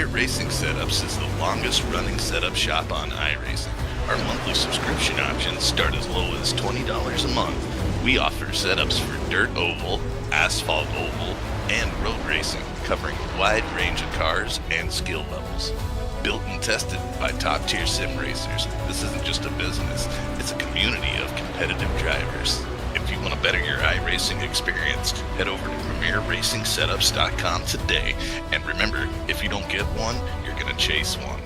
Dirt Racing Setups is the longest running setup shop on iRacing. Our monthly subscription options start as low as $20 a month. We offer setups for dirt oval, asphalt oval, and road racing, covering a wide range of cars and skill levels. Built and tested by top-tier sim racers, this isn't just a business, it's a community of competitive drivers. If you want to better your iRacing experience, head over to PremierRacingSetups.com today. And remember, if you don't get one, you're going to chase one.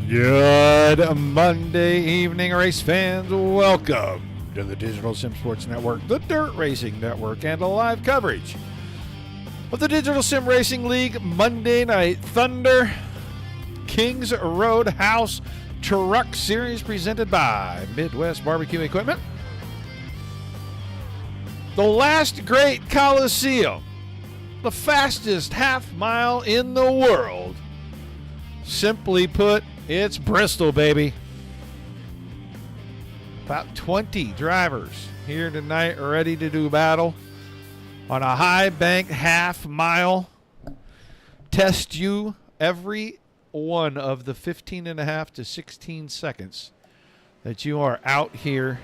Good Monday evening, race fans. Welcome to the Digital Sim Sports Network, the Dirt Racing Network, and a live coverage of the Digital Sim Racing League Monday Night Thunder Kings Roadhouse Truck Series presented by Midwest Barbecue Equipment. The last great Coliseum, the fastest half mile in the world. Simply put, it's Bristol, baby. About 20 drivers here tonight ready to do battle on a high bank half mile. Test you every one of the 15.5 to 16 seconds that you are out here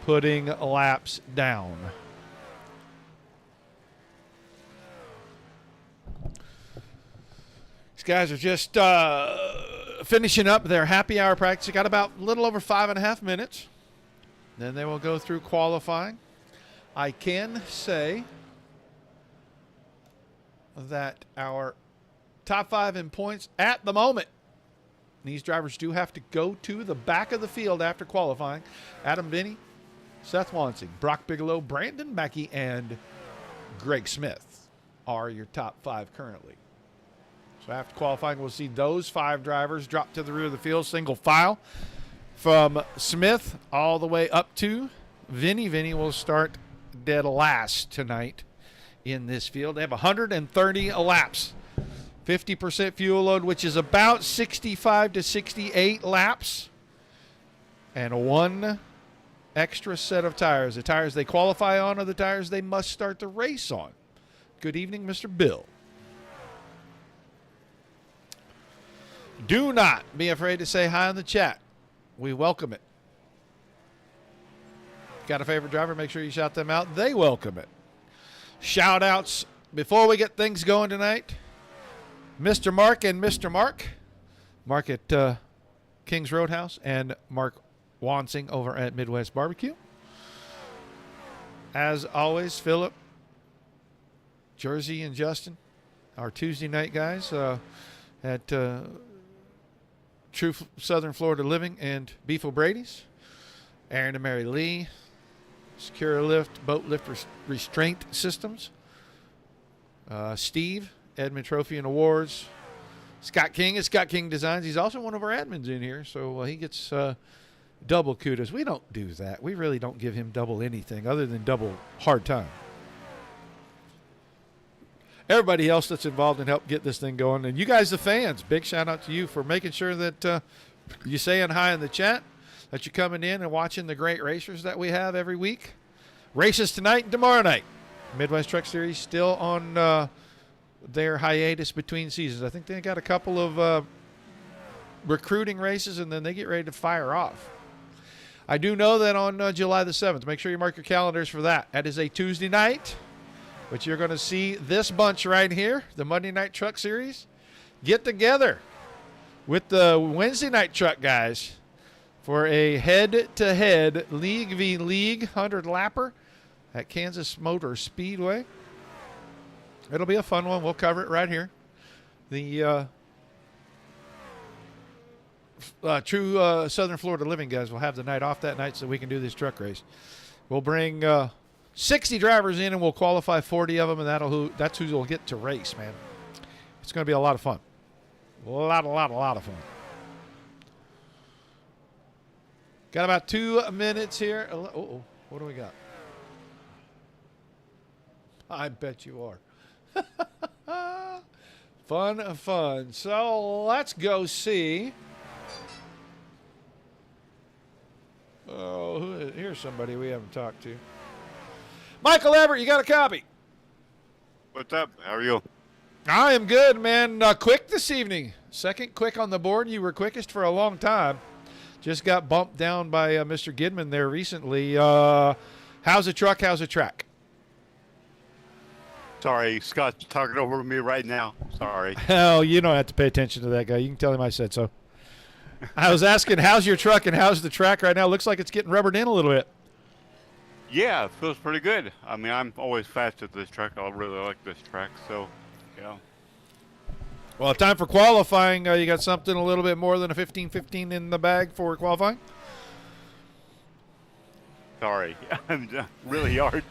putting laps down. These guys are just finishing up their happy hour practice. They got about a little over 5.5 minutes. Then they will go through qualifying. I can say that our top 5 in points at the moment, these drivers do have to go to the back of the field after qualifying. Adam Binney, Seth Wansing, Brock Bigelow, Brandon Mackey, and Greg Smith are your top 5 currently. So after qualifying, we'll see those 5 drivers drop to the rear of the field, single file. From Smith all the way up to Vinny. Vinny will start dead last tonight in this field. They have 130 laps 50% fuel load, which is about 65 to 68 laps, and one extra set of tires. The tires they qualify on are the tires they must start the race on. Good evening, Mr. Bill. Do not be afraid to say hi in the chat. We welcome it. Got a favorite driver? Make sure you shout them out. They welcome it. Shout outs before we get things going tonight. Mr. Mark and Mr. Mark. Mark at King's Roadhouse and Mark Wansing over at Midwest BBQ. As always, Philip, Jersey, and Justin, our Tuesday night guys at True Southern Florida Living and Beef O'Brady's. Aaron and Mary Lee, Secure Lift, Boat Lift Restraint Systems. Steve, Edmund Trophy and Awards. Scott King at Scott King Designs. He's also one of our admins in here, so he gets double kudos. We don't do that. We really don't give him double anything other than double hard time. Everybody else that's involved in help get this thing going. And you guys, the fans, big shout out to you for making sure that you're saying hi in the chat, that you're coming in and watching the great racers that we have every week. Races tonight and tomorrow night. Midwest Truck Series still on their hiatus between seasons. I think they got a couple of recruiting races, and then they get ready to fire off. I do know that on July the 7th, make sure you mark your calendars for that. That is a Tuesday night. But you're going to see this bunch right here, the Monday Night Truck Series, get together with the Wednesday Night Truck guys for a head-to-head League v. League 100-lapper at Kansas Motor Speedway. It'll be a fun one. We'll cover it right here. The True Southern Florida Living guys will have the night off that night so we can do this truck race. We'll bring 60 drivers in, and we'll qualify 40 of them, and that's who will get to race, man. It's going to be a lot of fun. A lot of fun. Got about 2 minutes here. Uh-oh, what do we got? I bet you are. Fun. So let's go see. Oh, here's somebody we haven't talked to. Michael Everett, you got a copy? What's up? How are you? I am good, man. Quick this evening. Second quick on the board. You were quickest for a long time. Just got bumped down by Mr. Gidman there recently. How's the truck? How's the track? Sorry, Scott's talking over me right now. Sorry. Hell, you don't have to pay attention to that guy. You can tell him I said so. I was asking, how's your truck and how's the track right now? Looks like it's getting rubbered in a little bit. Yeah, it feels pretty good. I mean, I'm always fast at this track. I really like this track, so, yeah. Well, time for qualifying. You got something a little bit more than a 15-15 in the bag for qualifying? Sorry. I'm really hard.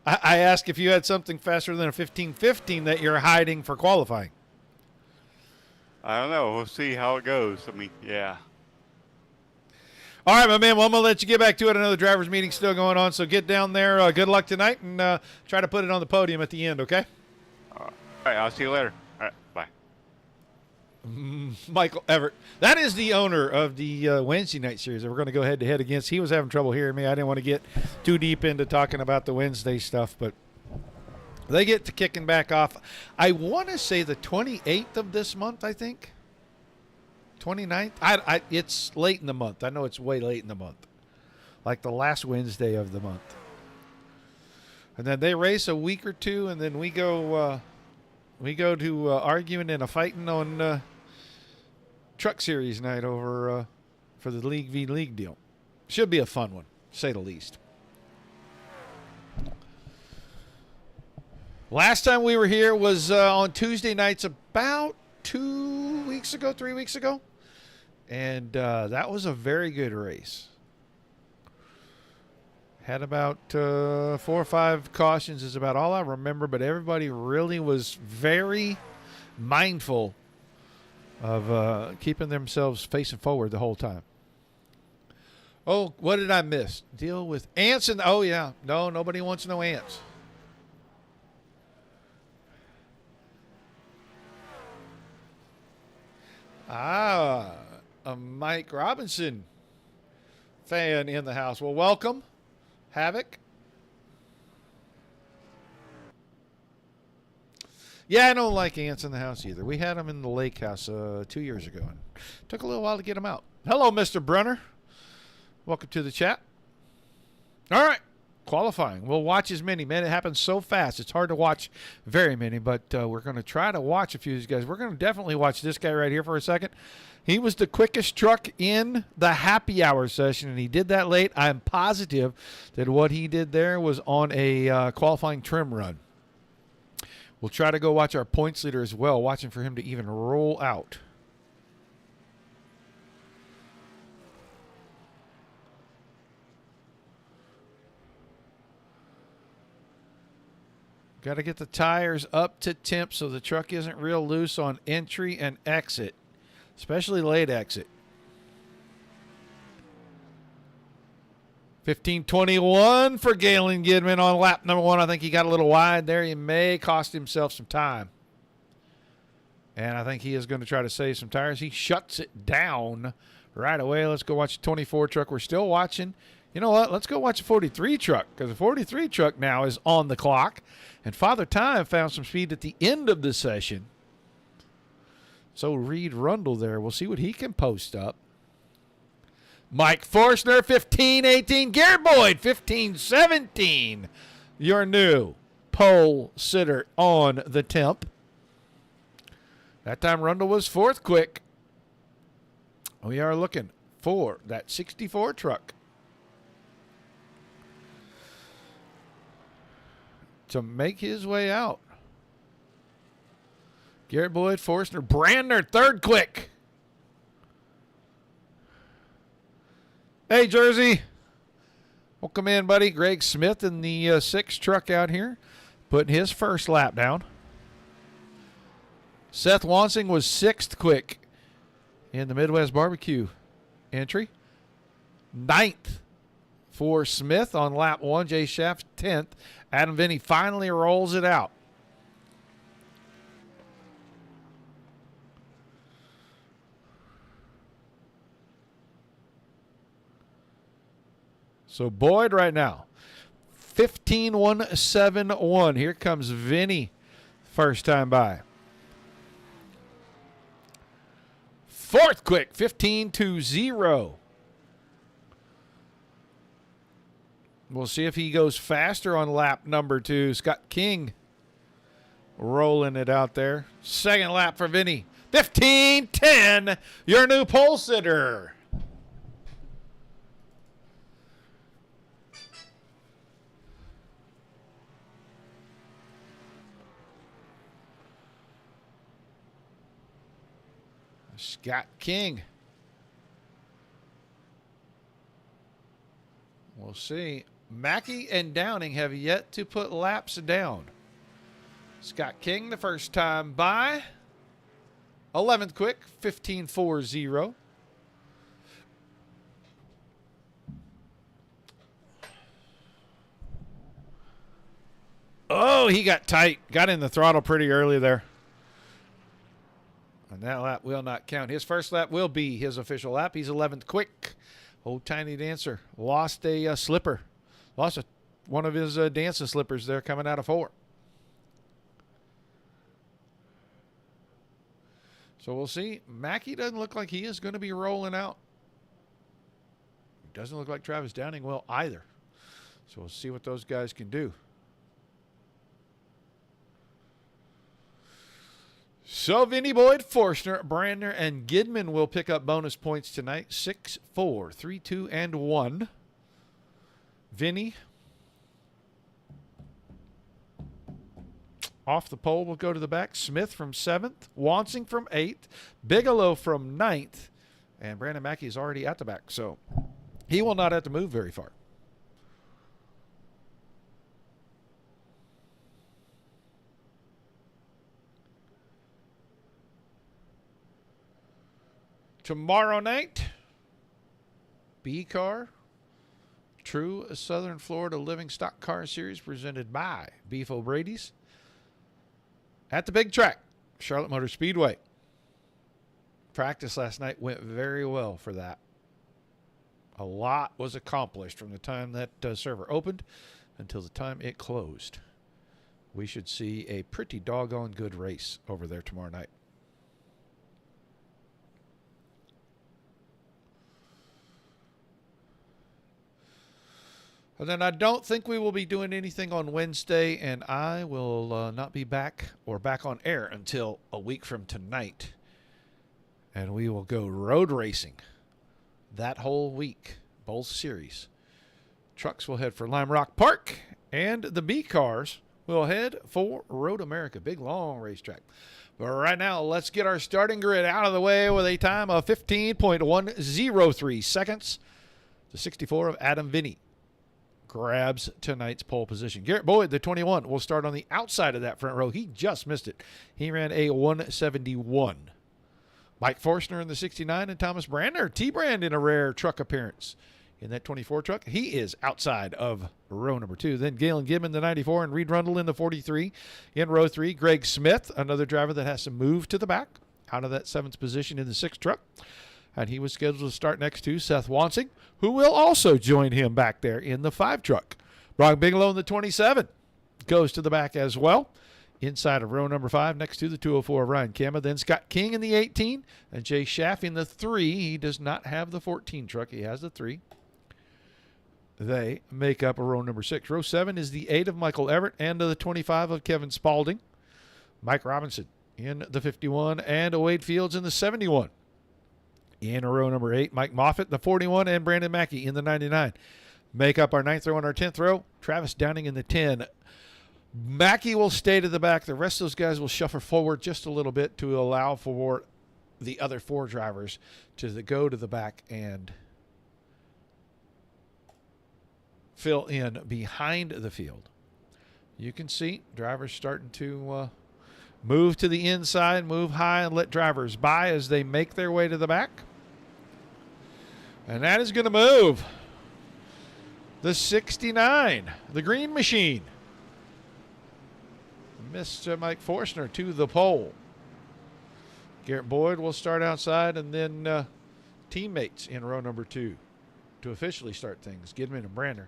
I asked if you had something faster than a 15-15 that you're hiding for qualifying. I don't know. We'll see how it goes. I mean, yeah. All right, my man. Well, I'm going to let you get back to it. I know the driver's meeting's still going on, so get down there. Good luck tonight, and try to put it on the podium at the end, okay? All right, I'll see you later. All right, bye. Michael Everett. That is the owner of the Wednesday night series that we're going to go head-to-head against. He was having trouble hearing me. I didn't want to get too deep into talking about the Wednesday stuff, but they get to kicking back off. I want to say the 28th of this month, I think. 29th? It's late in the month. I know it's way late in the month. Like the last Wednesday of the month. And then they race a week or two, and then we go to arguing and a fighting on Truck Series night over for the League v. League deal. Should be a fun one, to say the least. Last time we were here was on Tuesday nights about 3 weeks ago. And that was a very good race. Had about 4 or 5 cautions is about all I remember, but everybody really was very mindful of keeping themselves facing forward the whole time. Oh, what did I miss? Deal with ants and, oh yeah. No, nobody wants no ants. Ah, a Mike Robinson fan in the house. Well, welcome, Havoc. Yeah, I don't like ants in the house either. We had them in the lake house 2 years ago. And took a little while to get them out. Hello, Mr. Brunner. Welcome to the chat. All right. Qualifying. We'll watch as many. Man, it happens so fast. It's hard to watch very many, but we're going to try to watch a few of these guys. We're going to definitely watch this guy right here for a second. He was the quickest truck in the happy hour session, and he did that late. I'm positive that what he did there was on a qualifying trim run. We'll try to go watch our points leader as well, watching for him to even roll out. Got to get the tires up to temp so the truck isn't real loose on entry and exit, especially late exit. 15:21 for Galen Gidman on lap number 1. I think he got a little wide there. He may cost himself some time. And I think he is going to try to save some tires. He shuts it down right away. Let's go watch the 24 truck. We're still watching. You know what? Let's go watch the 43 truck, because the 43 truck now is on the clock. And Father Time found some speed at the end of the session. So Reed Rundle there. We'll see what he can post up. Mike Forstner, 15-18. Garrett Boyd, 15-17. Your new pole sitter on the temp. That time Rundle was 4th quick. We are looking for that 64 truck to make his way out. Garrett Boyd, Forstner, Brandner, 3rd quick. Hey, Jersey. Welcome in, buddy. Greg Smith in the 6th truck out here, putting his first lap down. Seth Wansing was 6th quick in the Midwest Barbecue entry. 9th for Smith on lap 1. Jay Schaff, 10th. Adam Vinny finally rolls it out. So Boyd right now, 15-1-7-1. Here comes Vinny, first time by. 4th quick, 15-0. We'll see if he goes faster on lap number 2. Scott King rolling it out there. 2nd lap for Vinny, 15-10. Your new pole sitter. Scott King. We'll see. Mackey and Downing have yet to put laps down. Scott King, the first time by. 11th quick, 15-4-0. Oh, he got tight. Got in the throttle pretty early there. And that lap will not count. His first lap will be his official lap. He's 11th quick. Old Tiny Dancer lost a slipper. Lost one of his dancing slippers there coming out of 4. So we'll see. Mackey doesn't look like he is going to be rolling out. Doesn't look like Travis Downing will either. So we'll see what those guys can do. So Vinny Boyd, Forstner, Brandner, and Gidman will pick up bonus points tonight. 6, 4, 3, 2, and 1. Vinny off the pole will go to the back. Smith from 7th. Wansing from 8th. Bigelow from 9th. And Brandon Mackey is already at the back, so he will not have to move very far. Tomorrow night, B-Car, True Southern Florida Living Stock Car Series presented by Beef O'Brady's at the big track, Charlotte Motor Speedway. Practice last night went very well for that. A lot was accomplished from the time that server opened until the time it closed. We should see a pretty doggone good race over there tomorrow night. And then I don't think we will be doing anything on Wednesday, and I will not be back on air until a week from tonight. And we will go road racing that whole week, both series. Trucks will head for Lime Rock Park, and the B cars will head for Road America, big long racetrack. But right now, let's get our starting grid out of the way with a time of 15.103 seconds. The 64 of Adam Vinny grabs tonight's pole position. Garrett Boyd, the 21, will start on the outside of that front row. He just missed it. He ran a 171. Mike Forstner in the 69 and Thomas Brandner, T-Brand in a rare truck appearance. In that 24 truck, he is outside of row number 2. Then Galen Gibbon, the 94, and Reed Rundle in the 43. In row 3, Greg Smith, another driver that has to move to the back out of that 7th position in the 6th truck. And he was scheduled to start next to Seth Wansing, who will also join him back there in the 5 truck. Brock Bigelow in the 27 goes to the back as well. Inside of row number 5, next to the 204 of Ryan Kemma. Then Scott King in the 18 and Jay Schaff in the 3. He does not have the 14 truck. He has the 3. They make up a row number 6. Row 7 is the 8 of Michael Everett and the 25 of Kevin Spaulding. Mike Robinson in the 51 and Wade Fields in the 71. In row number 8, Mike Moffitt, the 41, and Brandon Mackey in the 99. Make up our 9th row and our 10th row. Travis Downing in the 10. Mackey will stay to the back. The rest of those guys will shuffle forward just a little bit to allow for the other 4 drivers to go to the back and fill in behind the field. You can see drivers starting to move to the inside, move high, and let drivers by as they make their way to the back. And that is going to move the 69, the Green Machine. Mr. Mike Forstner to the pole. Garrett Boyd will start outside, and then teammates in row number 2 to officially start things, Gidman and Brander.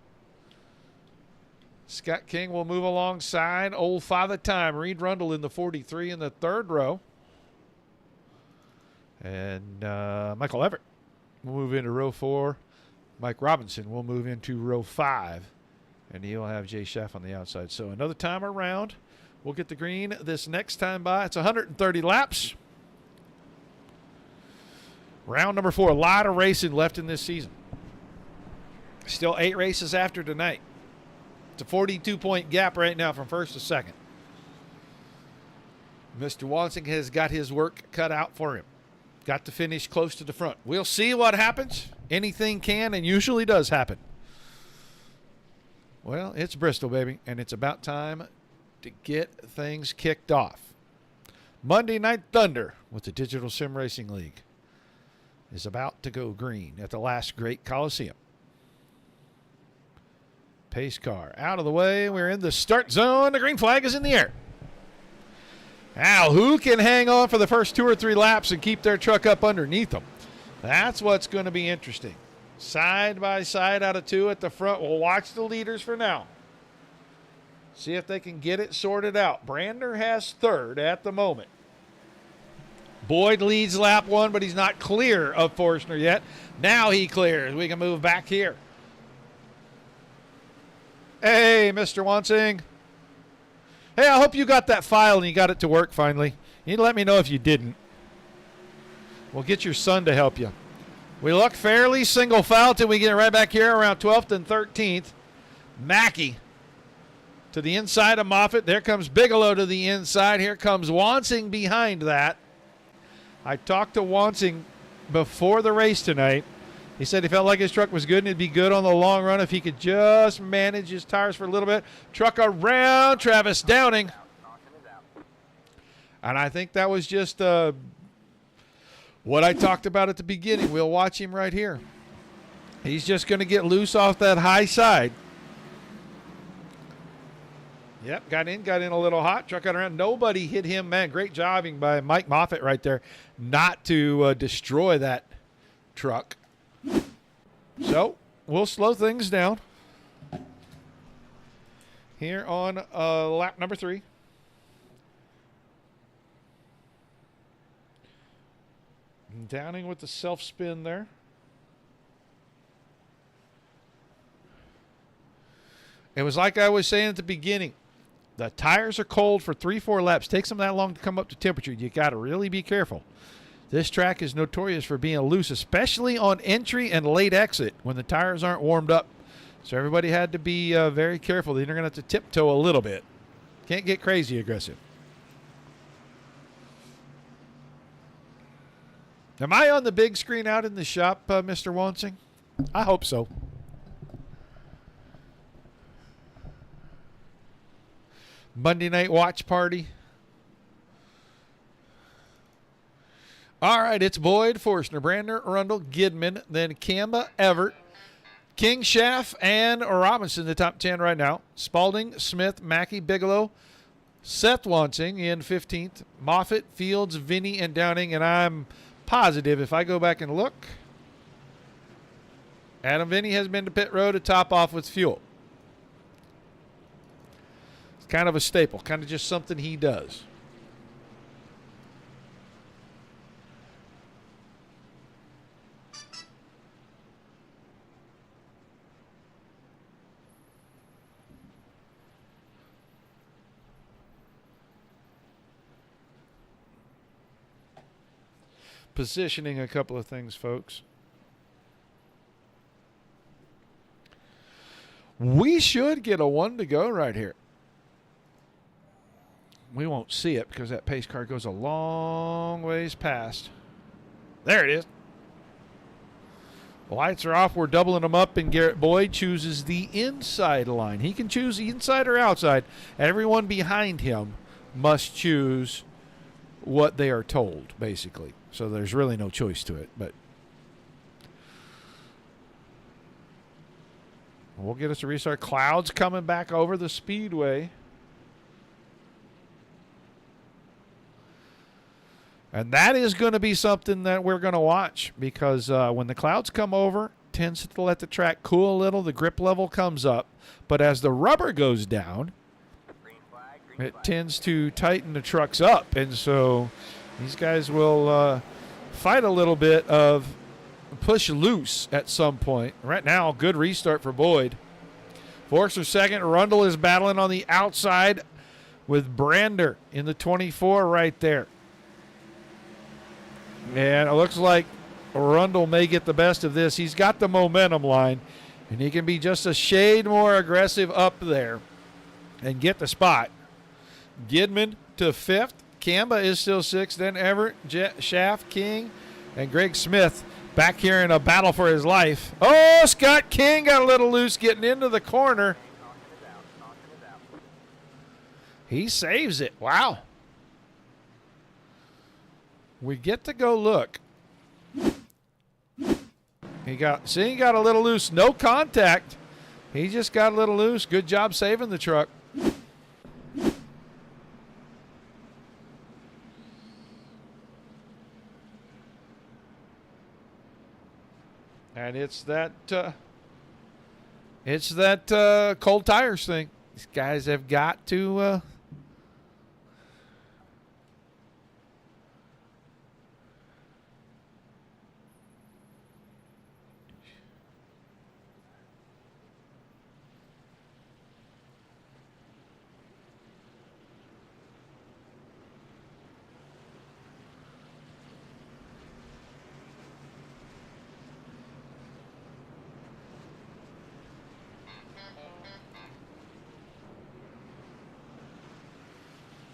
Scott King will move alongside old Father Time, Reed Rundle in the 43 in the 3rd row. And Michael Everett will move into row 4. Mike Robinson will move into row 5. And he'll have Jay Schaff on the outside. So another time around. We'll get the green this next time by. It's 130 laps. Round number 4. A lot of racing left in this season. Still 8 races after tonight. It's a 42-point gap right now from 1st to 2nd. Mr. Wansing has got his work cut out for him. Got to finish close to the front. We'll see what happens. Anything can and usually does happen. Well, it's Bristol, baby, and it's about time to get things kicked off. Monday Night Thunder with the Digital Sim Racing League is about to go green at the last great Coliseum. Pace car out of the way. We're in the start zone. The green flag is in the air. Now, who can hang on for the first 2 or 3 laps and keep their truck up underneath them? That's what's going to be interesting. Side by side out of 2 at the front. We'll watch the leaders for now. See if they can get it sorted out. Brander has 3rd at the moment. Boyd leads lap 1, but he's not clear of Forstner yet. Now he clears. We can move back here. Hey, Mr. Wansing. Hey, I hope you got that file and you got it to work finally. You need to let me know if you didn't. We'll get your son to help you. We look fairly single file till we get right back here around 12th and 13th. Mackey to the inside of Moffitt. There comes Bigelow to the inside. Here comes Wansing behind that. I talked to Wansing before the race tonight. He said he felt like his truck was good and it'd be good on the long run if he could just manage his tires for a little bit. Truck around Travis Downing. And I think that was just what I talked about at the beginning. We'll watch him right here. He's just going to get loose off that high side. Yep, got in a little hot, truck got around. Nobody hit him, man. Great jobbing by Mike Moffitt right there not to destroy that truck. So we'll slow things down here on lap number 3. Downing with the self-spin there. It was like I was saying at the beginning. The tires are cold for 3-4 laps. Takes them that long to come up to temperature. You got to really be careful. This track is notorious for being loose, especially on entry and late exit when the tires aren't warmed up. So everybody had to be very careful. They're going to have to tiptoe a little bit. Can't get crazy aggressive. Am I on the big screen out in the shop, Mr. Wansing? I hope so. Monday night watch party. All right, it's Boyd, Forstner, Brandner, Rundle, Gidman, then Kamba, Everett, King, Schaff, and Robinson, the top 10 right now. Spalding, Smith, Mackey, Bigelow, Seth Wansing in 15th, Moffitt, Fields, Vinny, and Downing, and I'm positive if I go back and look, Adam Vinny has been to pit road to top off with fuel. Kind of a staple, kind of just something he does. Positioning a couple of things, folks. We should get a 1 to go right here. We won't see it because that pace car goes a long ways past. There it is. The lights are off. We're doubling them up, and Garrett Boyd chooses the inside line. He can choose inside or outside. Everyone behind him must choose what they are told, basically. So there's really no choice to it. But we'll get us a restart. Clouds coming back over the speedway. And that is going to be something that we're going to watch because when the clouds come over, tends to let the track cool a little. The grip level comes up. But as the rubber goes down, it tends to tighten the trucks up. And so these guys will fight a little bit of push loose at some point. Right now, good restart for Boyd. Forster second. Rundle is battling on the outside with Brander in the 24 right there. And it looks like Rundle may get the best of this. He's got the momentum line, and he can be just a shade more aggressive up there and get the spot. Gidman to 5th. Kamba is still 6th. Then Everett, Schaff, King, and Greg Smith back here in a battle for his life. Oh, Scott King got a little loose getting into the corner. He saves it. Wow. We get to go look. He got a little loose. No contact. He just got a little loose. Good job saving the truck. And it's that cold tires thing. These guys have got to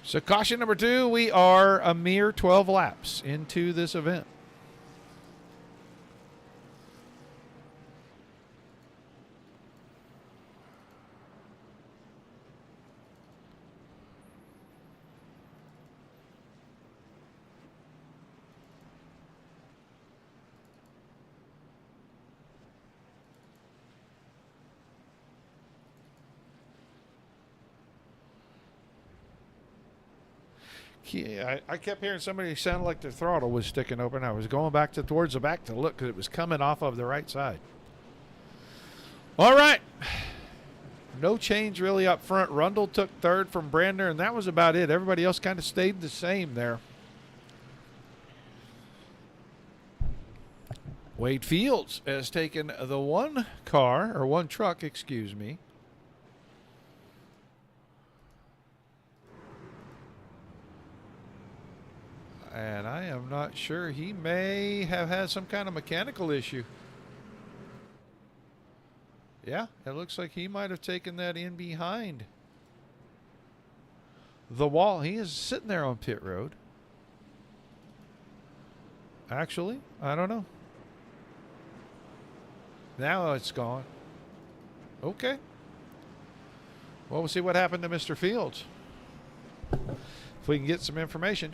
So caution number 2, we are a mere 12 laps into this event. I kept hearing somebody sound like their throttle was sticking open. I was going back towards the back to look because it was coming off of the right side. All right. No change really up front. Rundle took third from Brandner, and that was about it. Everybody else kind of stayed the same there. Wade Fields has taken the one truck, excuse me. And I am not sure. He may have had some kind of mechanical issue. Yeah, it looks like he might have taken that in behind the wall. He is sitting there on pit road. Actually, I don't know. Now it's gone. Okay. Well, we'll see what happened to Mr. Fields. If we can get some information.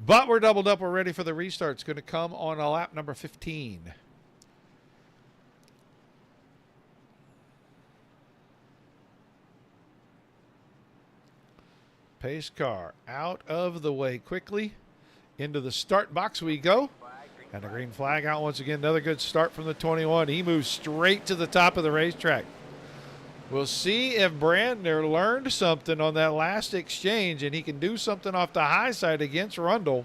But we're doubled up. We're ready for the restart. It's going to come on lap number 15. Pace car out of the way quickly. Into the start box we go. And a green flag out once again. Another good start from the 21. He moves straight to the top of the racetrack. We'll see if Brandner learned something on that last exchange and he can do something off the high side against Rundle.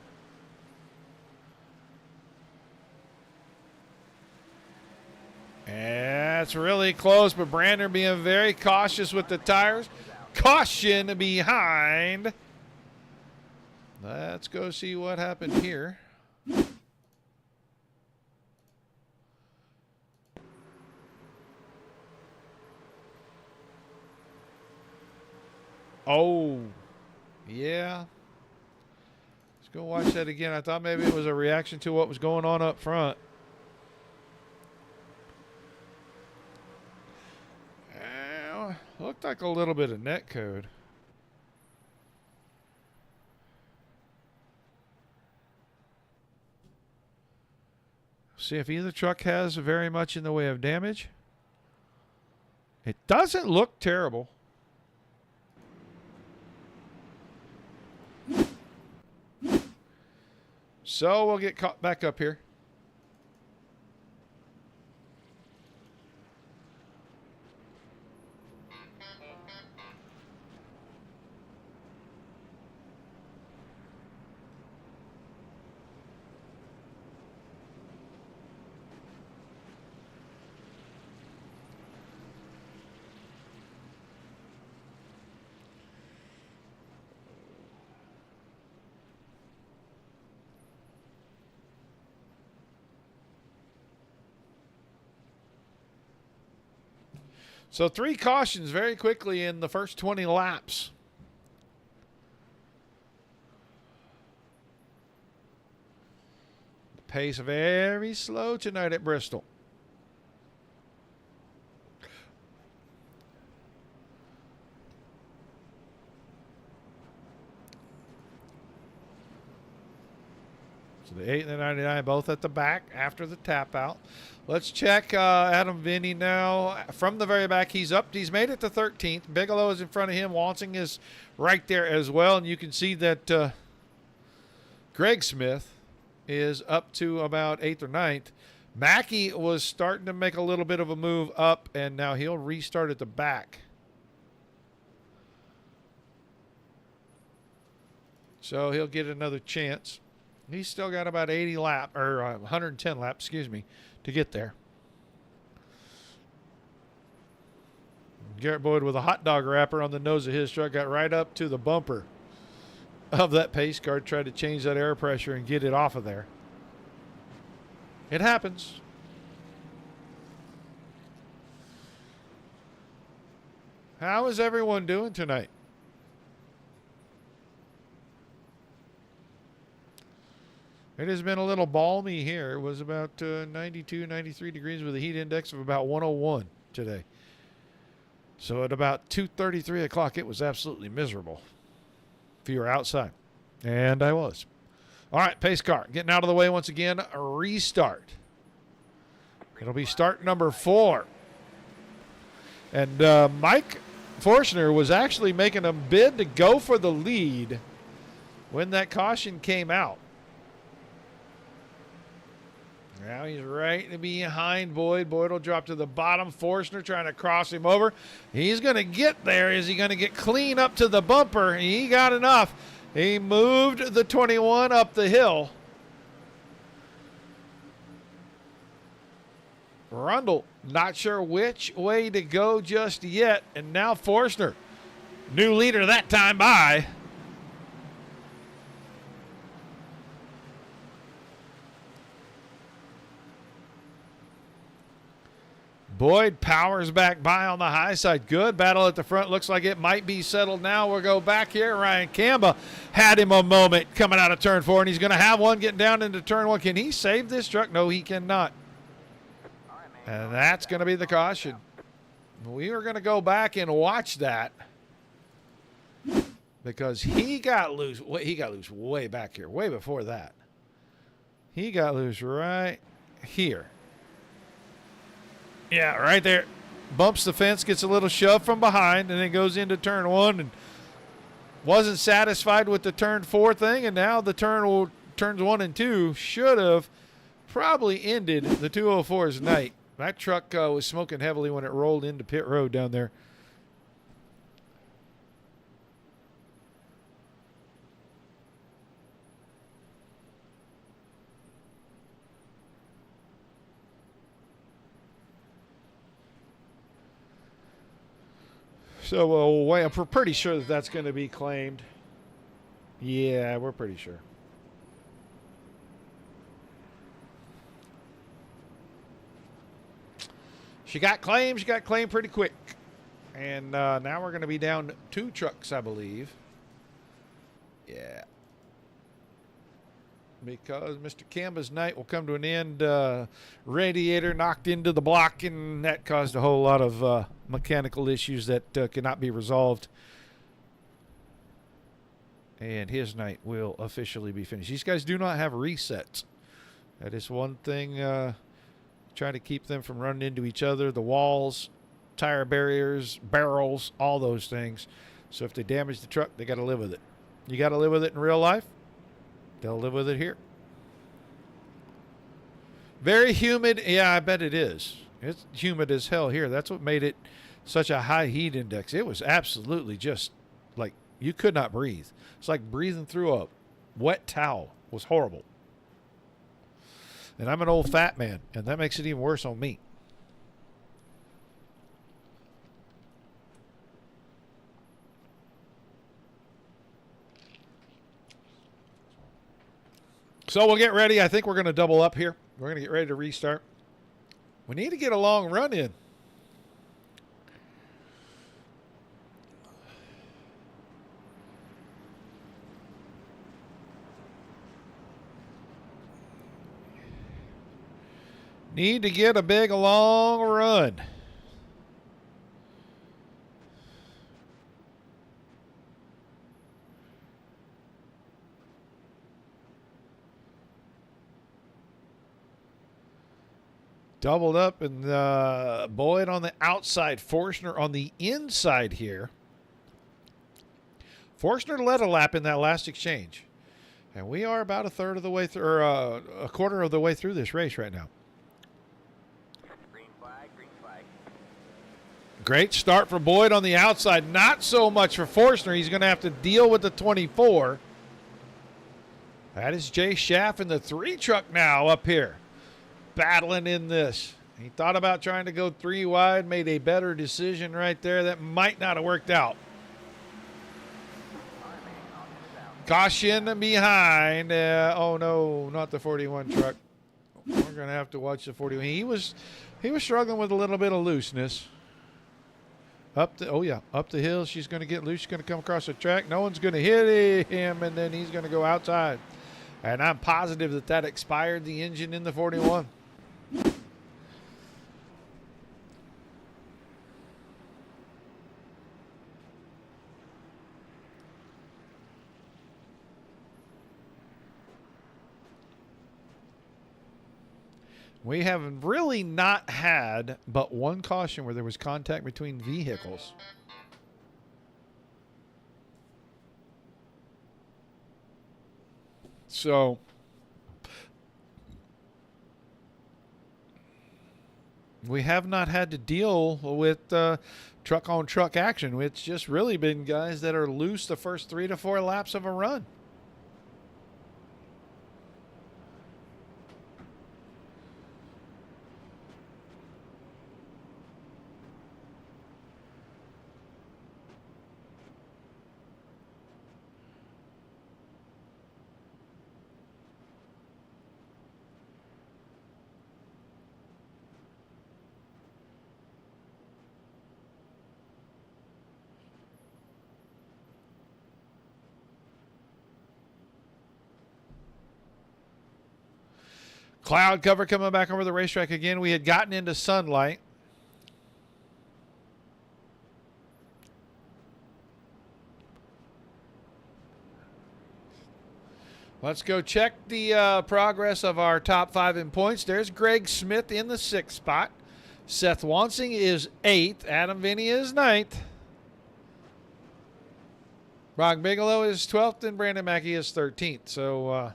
That's really close, but Brandner being very cautious with the tires. Caution behind. Let's go see what happened here. Oh, yeah. Let's go watch that again. I thought maybe it was a reaction to what was going on up front. Looked like a little bit of net code. See if either truck has very much in the way of damage. It doesn't look terrible. So we'll get caught back up here. So 3 cautions very quickly in the first 20 laps. The pace very slow tonight at Bristol. So the 8 and the 99 both at the back after the tap out. Let's check Adam Vinny now. From the very back, he's up. He's made it to 13th. Bigelow is in front of him. Wansing is right there as well. And you can see that Greg Smith is up to about 8th or 9th. Mackey was starting to make a little bit of a move up, and now he'll restart at the back. So he'll get another chance. He's still got about 80 laps, or 110 laps, excuse me, to get there. Garrett Boyd with a hot dog wrapper on the nose of his truck got right up to the bumper of that pace car, tried to change that air pressure and get it off of there. It happens. How is everyone doing tonight? It has been a little balmy here. It was about 92, 93 degrees with a heat index of about 101 today. So at about 2:30, 3 o'clock, it was absolutely miserable if you were outside. And I was. All right, pace car. Getting out of the way once again. A restart. It'll be start number 4. And Mike Forstner was actually making a bid to go for the lead when that caution came out. Now he's right behind Boyd. Boyd will drop to the bottom. Forstner trying to cross him over. He's going to get there. Is he going to get clean up to the bumper? He got enough. He moved the 21 up the hill. Rundle not sure which way to go just yet. And now Forstner, new leader that time by. Boyd powers back by on the high side. Good battle at the front. Looks like it might be settled now. We'll go back here. Ryan Kamba had him a moment coming out of turn 4, and he's going to have one getting down into turn 1. Can he save this truck? No, he cannot. And that's going to be the caution. We are going to go back and watch that because he got loose. He got loose way back here, way before that. He got loose right here. Yeah, right there. Bumps the fence, gets a little shove from behind, and then goes into turn 1 and wasn't satisfied with the turn 4 thing, and now the turns 1 and 2 should have probably ended the 204's night. That truck was smoking heavily when it rolled into pit road down there. So we're pretty sure that that's going to be claimed. Yeah, we're pretty sure. She got claimed. She got claimed pretty quick. And now we're going to be down 2 trucks, I believe. Yeah. Because Mr. Kamba's night will come to an end. Radiator knocked into the block, and that caused a whole lot of mechanical issues that cannot be resolved. And his night will officially be finished. These guys do not have resets. That is one thing. Try to keep them from running into each other. The walls, tire barriers, barrels, all those things. So if they damage the truck, they got to live with it. You got to live with it in real life. They'll live with it here. Very humid. Yeah, I bet it is. It's humid as hell here. That's what made it such a high heat index. It was absolutely just like you could not breathe. It's like breathing through a wet towel. It was horrible. And I'm an old fat man, and that makes it even worse on me. So we'll get ready. I think we're going to double up here. We're going to get ready to restart. We need to get a long run in. Need to get a big long run. Doubled up, and Boyd on the outside, Forstner on the inside here. Forstner led a lap in that last exchange. And we are about a third of the way through, or a quarter of the way through this race right now. Green flag, green flag. Great start for Boyd on the outside. Not so much for Forstner. He's going to have to deal with the 24. That is Jay Schaff in the 3 truck now up here, battling in this. He thought about trying to go 3 wide, made a better decision right there. That might not have worked out. Caution behind. Oh, no, not the 41 truck. We're going to have to watch the 41. He was struggling with a little bit of looseness. Up the hill. She's going to get loose. She's going to come across the track. No one's going to hit him, and then he's going to go outside. And I'm positive that expired the engine in the 41. We have really not had but one caution where there was contact between vehicles. So we have not had to deal with truck-on-truck action. It's just really been guys that are loose the first 3 to 4 laps of a run. Cloud cover coming back over the racetrack again. We had gotten into sunlight. Let's go check the progress of our top 5 in points. There's Greg Smith in the 6th spot. Seth Wansing is 8th. Adam Vinny is 9th. Brock Bigelow is 12th, and Brandon Mackey is 13th. So,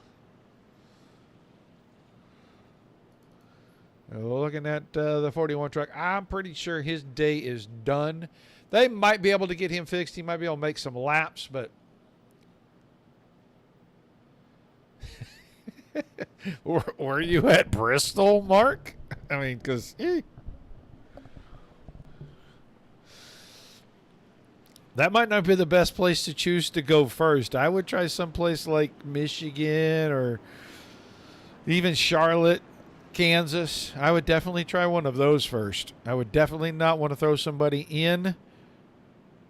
looking at the 41 truck, I'm pretty sure his day is done. They might be able to get him fixed. He might be able to make some laps, but were you at Bristol, Mark? I mean, because that might not be the best place to choose to go first. I would try someplace like Michigan or even Charlotte, Kansas. I would definitely try one of those first. I would definitely not want to throw somebody in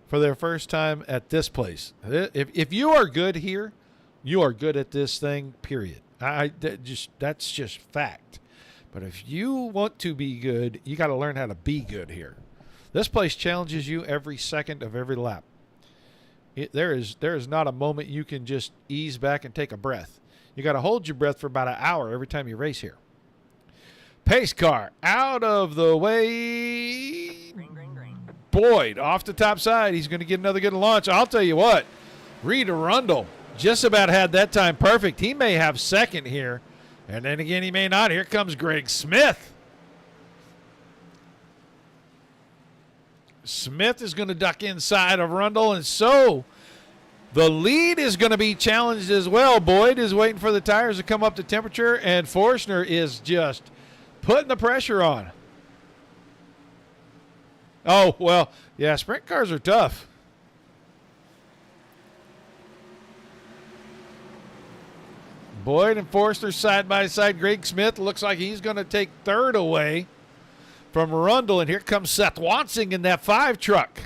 for their first time at this place. If you are good here, you are good at this thing, period. That's just fact. But if you want to be good, you got to learn how to be good here. This place challenges you every second of every lap. There is not a moment you can just ease back and take a breath. You got to hold your breath for about an hour every time you race here. Pace car out of the way. Green, green, green. Boyd off the top side. He's going to get another good launch. I'll tell you what, Reed Arundel just about had that time perfect. He may have second here, and then again he may not. Here comes Greg Smith. Smith is going to duck inside of Arundel, and so the lead is going to be challenged as well. Boyd is waiting for the tires to come up to temperature, and Forstner is just putting the pressure on. Oh, well, yeah, sprint cars are tough. Boyd and Forster side by side. Greg Smith looks like he's going to take third away from Arundel, and here comes Seth Wansing in that 5 truck,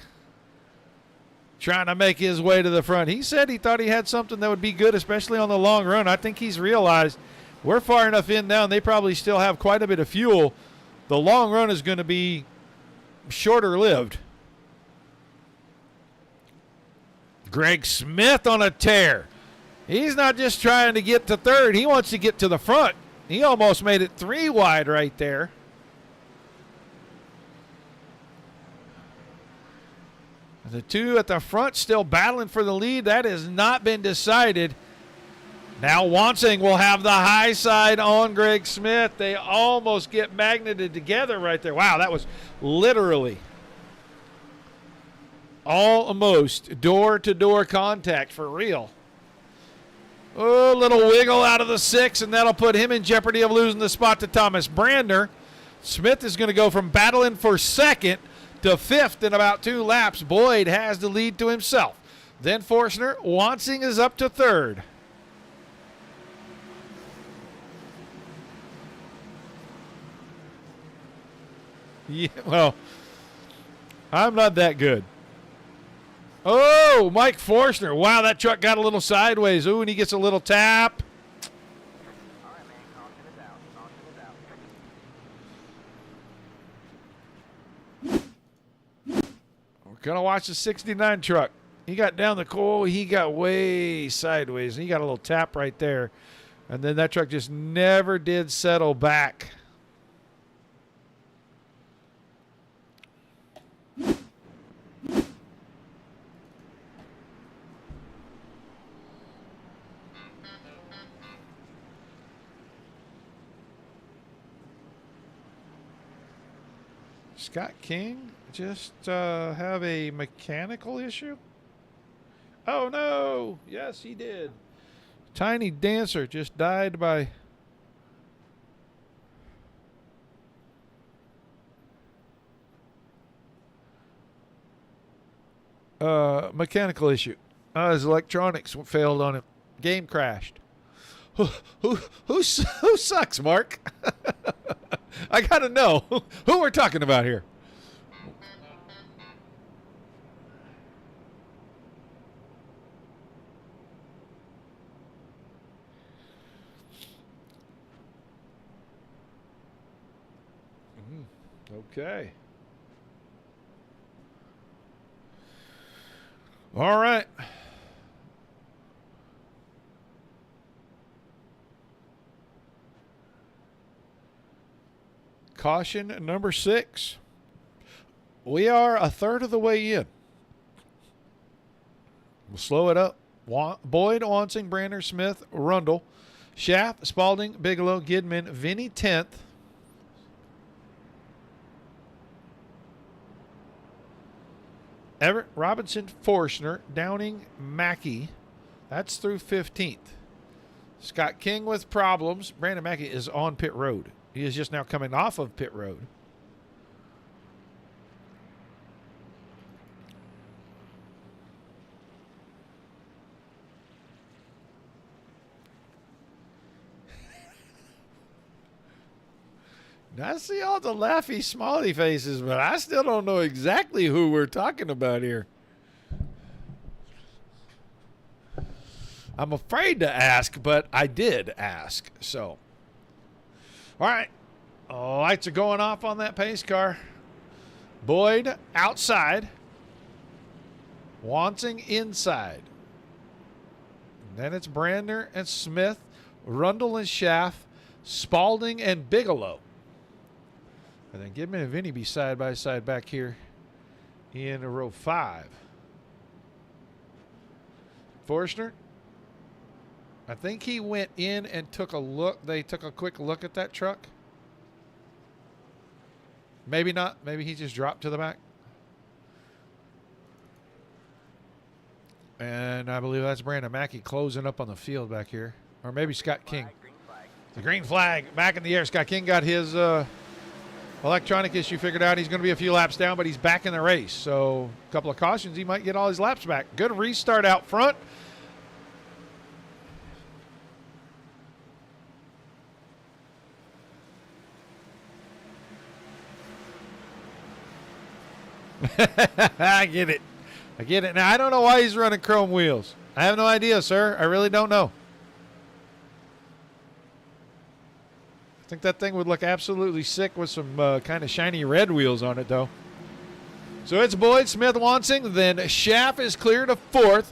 trying to make his way to the front. He said he thought he had something that would be good, especially on the long run. I think he's realized we're far enough in now, and they probably still have quite a bit of fuel. The long run is going to be shorter lived. Greg Smith on a tear. He's not just trying to get to third. He wants to get to the front. He almost made it 3 wide right there. The 2 at the front still battling for the lead. That has not been decided. Now Wansing will have the high side on Greg Smith. They almost get magneted together right there. Wow, that was literally almost door-to-door contact for real. Oh, little wiggle out of the 6, and that'll put him in jeopardy of losing the spot to Thomas Brander. Smith is going to go from battling for second to 5th in about 2 laps. Boyd has the lead to himself. Then Forstner. Wansing is up to 3rd. Yeah, well, I'm not that good. Oh, Mike Forstner. Wow, that truck got a little sideways. Ooh, and he gets a little tap. All right, man. Caution is out. Caution is out. We're going to watch the 69 truck. He got down the coal. He got way sideways. He got a little tap right there. And then that truck just never did settle back. Scott King just have a mechanical issue? Oh, no. Yes, he did. Tiny Dancer just died by... mechanical issue. His electronics failed on him. Game crashed. Who sucks, Mark? I gotta know who we're talking about here. Okay. All right. Caution number 6. We are a third of the way in. We'll slow it up. Boyd, Wansing, Brander, Smith, Rundle, Schaff, Spalding, Bigelow, Gidman, Vinny 10th. Everett, Robinson, Forstner, Downing, Mackey. That's through 15th. Scott King with problems. Brandon Mackey is on pit road. He is just now coming off of pit road. Now I see all the laughy, smiley faces, but I still don't know exactly who we're talking about here. I'm afraid to ask, but I did ask. So, all right. Lights are going off on that pace car. Boyd outside. Wansing inside. And then it's Brander and Smith, Rundle and Schaff, Spalding and Bigelow. And then Gidman and Vinny be side by side back here in row 5. Forstner, I think he went in and took a look. They took a quick look at that truck. Maybe not. Maybe he just dropped to the back. And I believe that's Brandon Mackey closing up on the field back here. Or maybe Scott King. Green flag. The green flag back in the air. Scott King got his electronic issue figured out. He's going to be a few laps down, but he's back in the race. So a couple of cautions. He might get all his laps back. Good restart out front. I get it. I get it. Now, I don't know why he's running chrome wheels. I have no idea, sir. I really don't know. I think that thing would look absolutely sick with some kind of shiny red wheels on it, though. So it's Boyd, Smith, Wansing. Then Schaff is clear to 4th.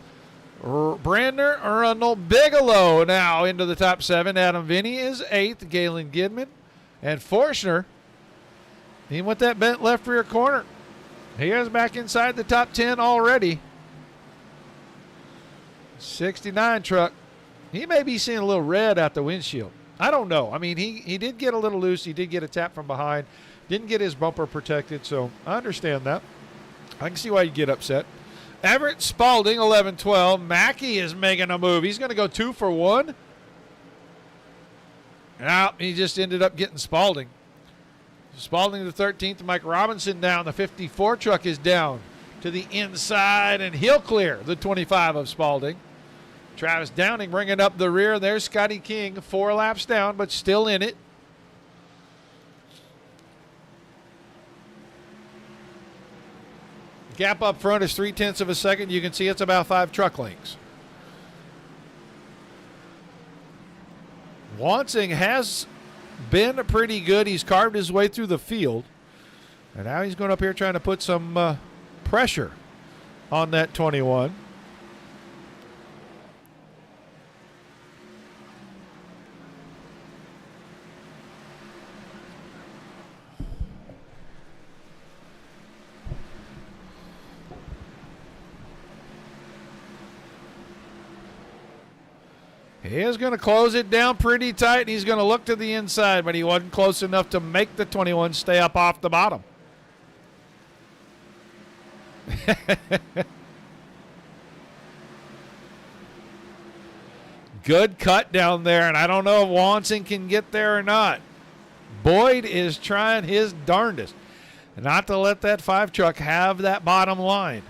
Brander, Rundle, Bigelow now into the top 7. Adam Vinny is 8th. Galen Gidman and Forstner. Even with that bent left rear corner, he is back inside the top 10 already. 69 truck. He may be seeing a little red out the windshield. I don't know. I mean, he did get a little loose. He did get a tap from behind. Didn't get his bumper protected, so I understand that. I can see why you'd get upset. Everett, Spalding, 11-12. Mackey is making a move. He's going to go 2 for 1. Now, he just ended up getting Spalding. Spalding the 13th. Mike Robinson down. The 54 truck is down to the inside, and he'll clear the 25 of Spalding. Travis Downing bringing up the rear. There's Scotty King, 4 laps down, but still in it. Gap up front is 0.3 of a second. You can see it's about 5 truck lengths. Wansing has been pretty good. He's carved his way through the field. And now he's going up here trying to put some pressure on that 21. He is going to close it down pretty tight. He's going to look to the inside, but he wasn't close enough to make the 21 stay up off the bottom. Good cut down there, and I don't know if Wansing can get there or not. Boyd is trying his darndest not to let that 5 truck have that bottom line.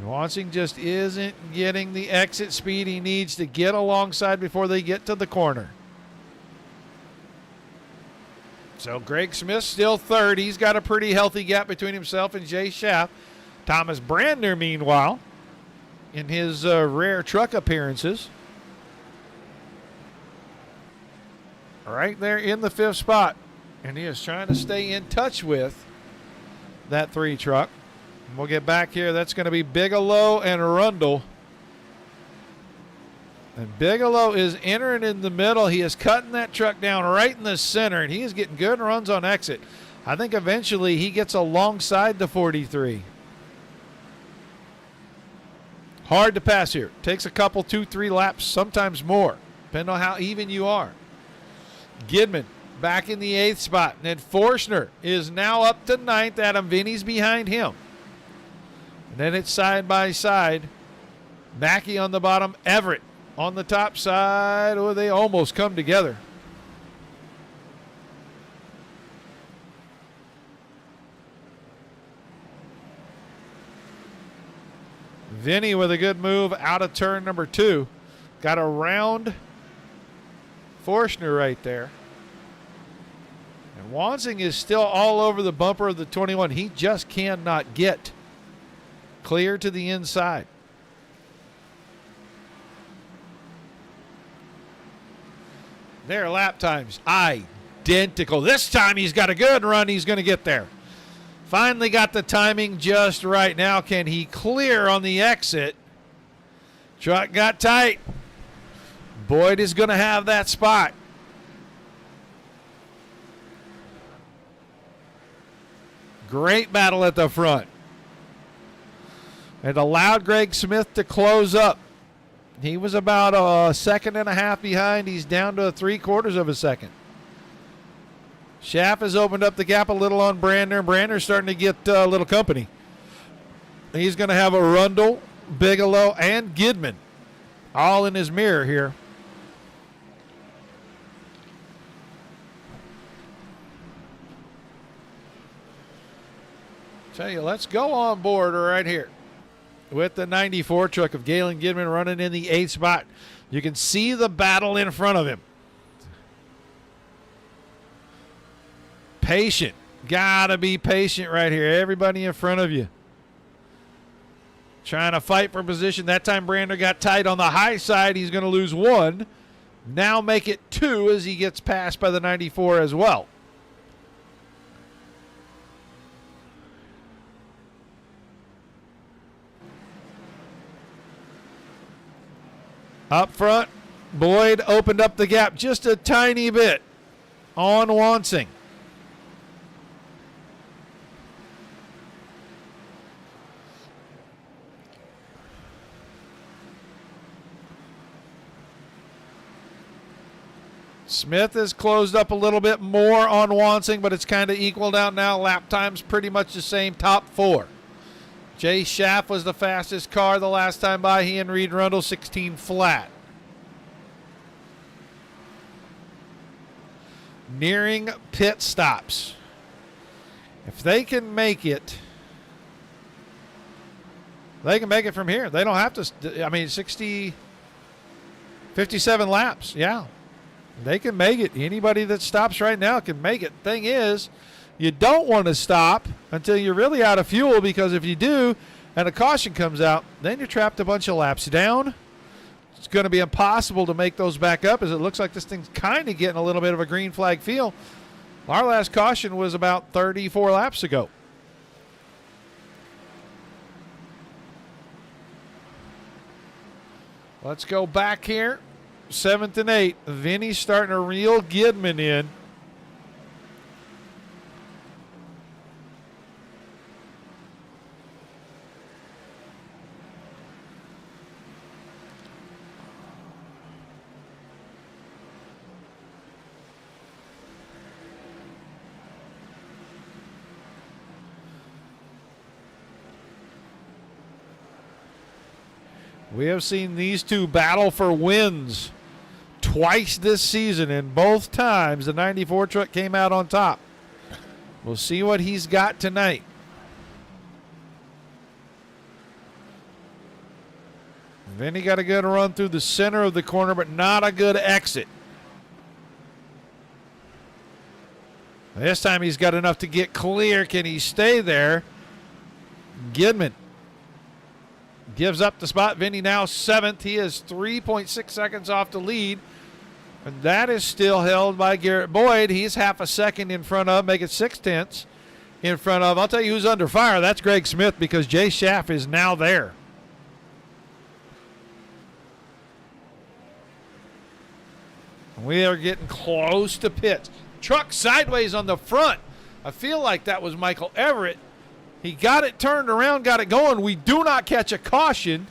Wansing just isn't getting the exit speed he needs to get alongside before they get to the corner. So Greg Smith still third. He's got a pretty healthy gap between himself and Jay Schaff. Thomas Brandner, meanwhile, in his rare truck appearances, right there in the 5th spot. And he is trying to stay in touch with that 3 truck. And we'll get back here. That's going to be Bigelow and Rundle. And Bigelow is entering in the middle. He is cutting that truck down right in the center, and he is getting good runs on exit. I think eventually he gets alongside the 43. Hard to pass here. Takes a couple, 2-3 laps, sometimes more, depending on how even you are. Gidman back in the 8th spot. And then Forstner is now up to 9th. Adam Vinny's behind him. And then it's side by side. Mackey on the bottom. Everett on the top side. Oh, they almost come together. Vinny with a good move out of turn number 2. Got around Forstner right there. And Wansing is still all over the bumper of the 21. He just cannot get clear to the inside. Their lap times identical. This time he's got a good run. He's going to get there. Finally got the timing just right. Now can he clear on the exit? Truck got tight. Boyd is going to have that spot. Great battle at the front. It allowed Greg Smith to close up. He was about a second and a half behind. He's down to 3/4 of a second. Schaff has opened up the gap a little on Brandner. Brandner's starting to get a little company. He's going to have a Rundle, Bigelow, and Gidman all in his mirror here. Tell you, let's go on board right here with the 94 truck of Galen Gidman running in the 8th spot. You can see the battle in front of him. Patient. Gotta be patient right here. Everybody in front of you trying to fight for position. That time Brandner got tight on the high side. He's going to lose 1. Now make it 2 as he gets passed by the 94 as well. Up front, Boyd opened up the gap just a tiny bit on Wansing. Smith has closed up a little bit more on Wansing, but it's kind of equaled out now. Lap time's pretty much the same, top 4. Jay Schaff was the fastest car the last time by. He and Reed Rundle 16 flat. Nearing pit stops. If they can make it, they can make it from here. They don't have to, 57 laps. Yeah. They can make it. Anybody that stops right now can make it. Thing is, you don't want to stop until you're really out of fuel, because if you do and a caution comes out, then you're trapped a bunch of laps down. It's going to be impossible to make those back up, as it looks like this thing's kind of getting a little bit of a green flag feel. Our last caution was about 34 laps ago. Let's go back here. 7th and 8th. Vinny's starting to reel Gidman in. We have seen these two battle for wins twice this season, and both times the 94 truck came out on top. We'll see what he's got tonight. Vinny got a good run through the center of the corner, but not a good exit. This time he's got enough to get clear. Can he stay there? Gidman gives up the spot. Vinny now 7th. He is 3.6 seconds off the lead. And that is still held by Garrett Boyd. He's half a second in front of, making 6/10 in front of. I'll tell you who's under fire. That's Greg Smith, because Jay Schaff is now there. We are getting close to pits. Truck sideways on the front. I feel like that was Michael Everett. He got it turned around, got it going. We do not catch a caution.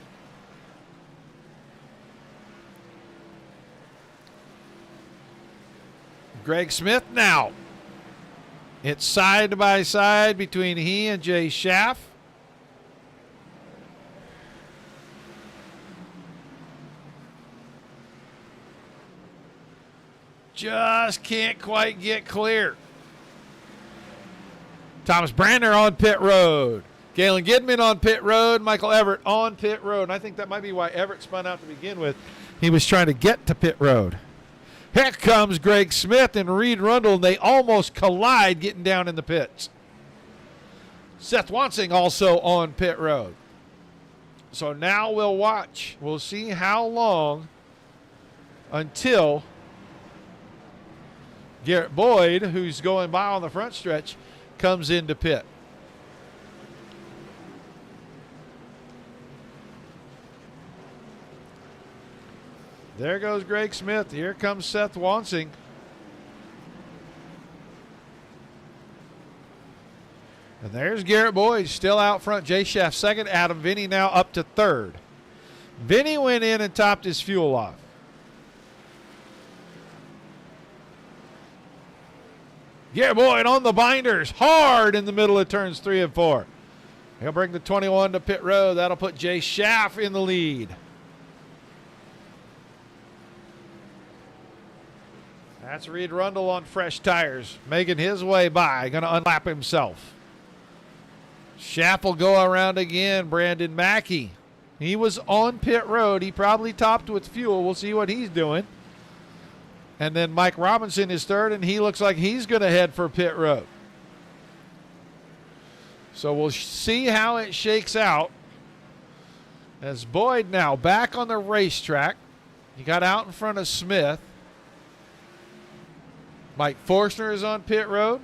Greg Smith now. It's side by side between he and Jay Schaff. Just can't quite get clear. Thomas Brander on pit road. Galen Gidman on pit road. Michael Everett on pit road. And I think that might be why Everett spun out to begin with. He was trying to get to pit road. Here comes Greg Smith and Reed Rundle. They almost collide getting down in the pits. Seth Wansing also on pit road. So now we'll watch. We'll see how long until Garrett Boyd, who's going by on the front stretch, comes into pit. There goes Greg Smith. Here comes Seth Wansing. And there's Garrett Boyd still out front. Jay Schaff second. Adam Vinny now up to third. Vinny went in and topped his fuel off. Garrett Boyd on the binders, hard in the middle of turns 3 and 4. He'll bring the 21 to pit road. That'll put Jay Schaff in the lead. That's Reed Rundle on fresh tires, making his way by, going to unlap himself. Schaff will go around again. Brandon Mackey, he was on pit road. He probably topped with fuel. We'll see what he's doing. And then Mike Robinson is third, and he looks like he's going to head for pit road. So we'll see how it shakes out. As Boyd now back on the racetrack. He got out in front of Smith. Mike Forstner is on pit road.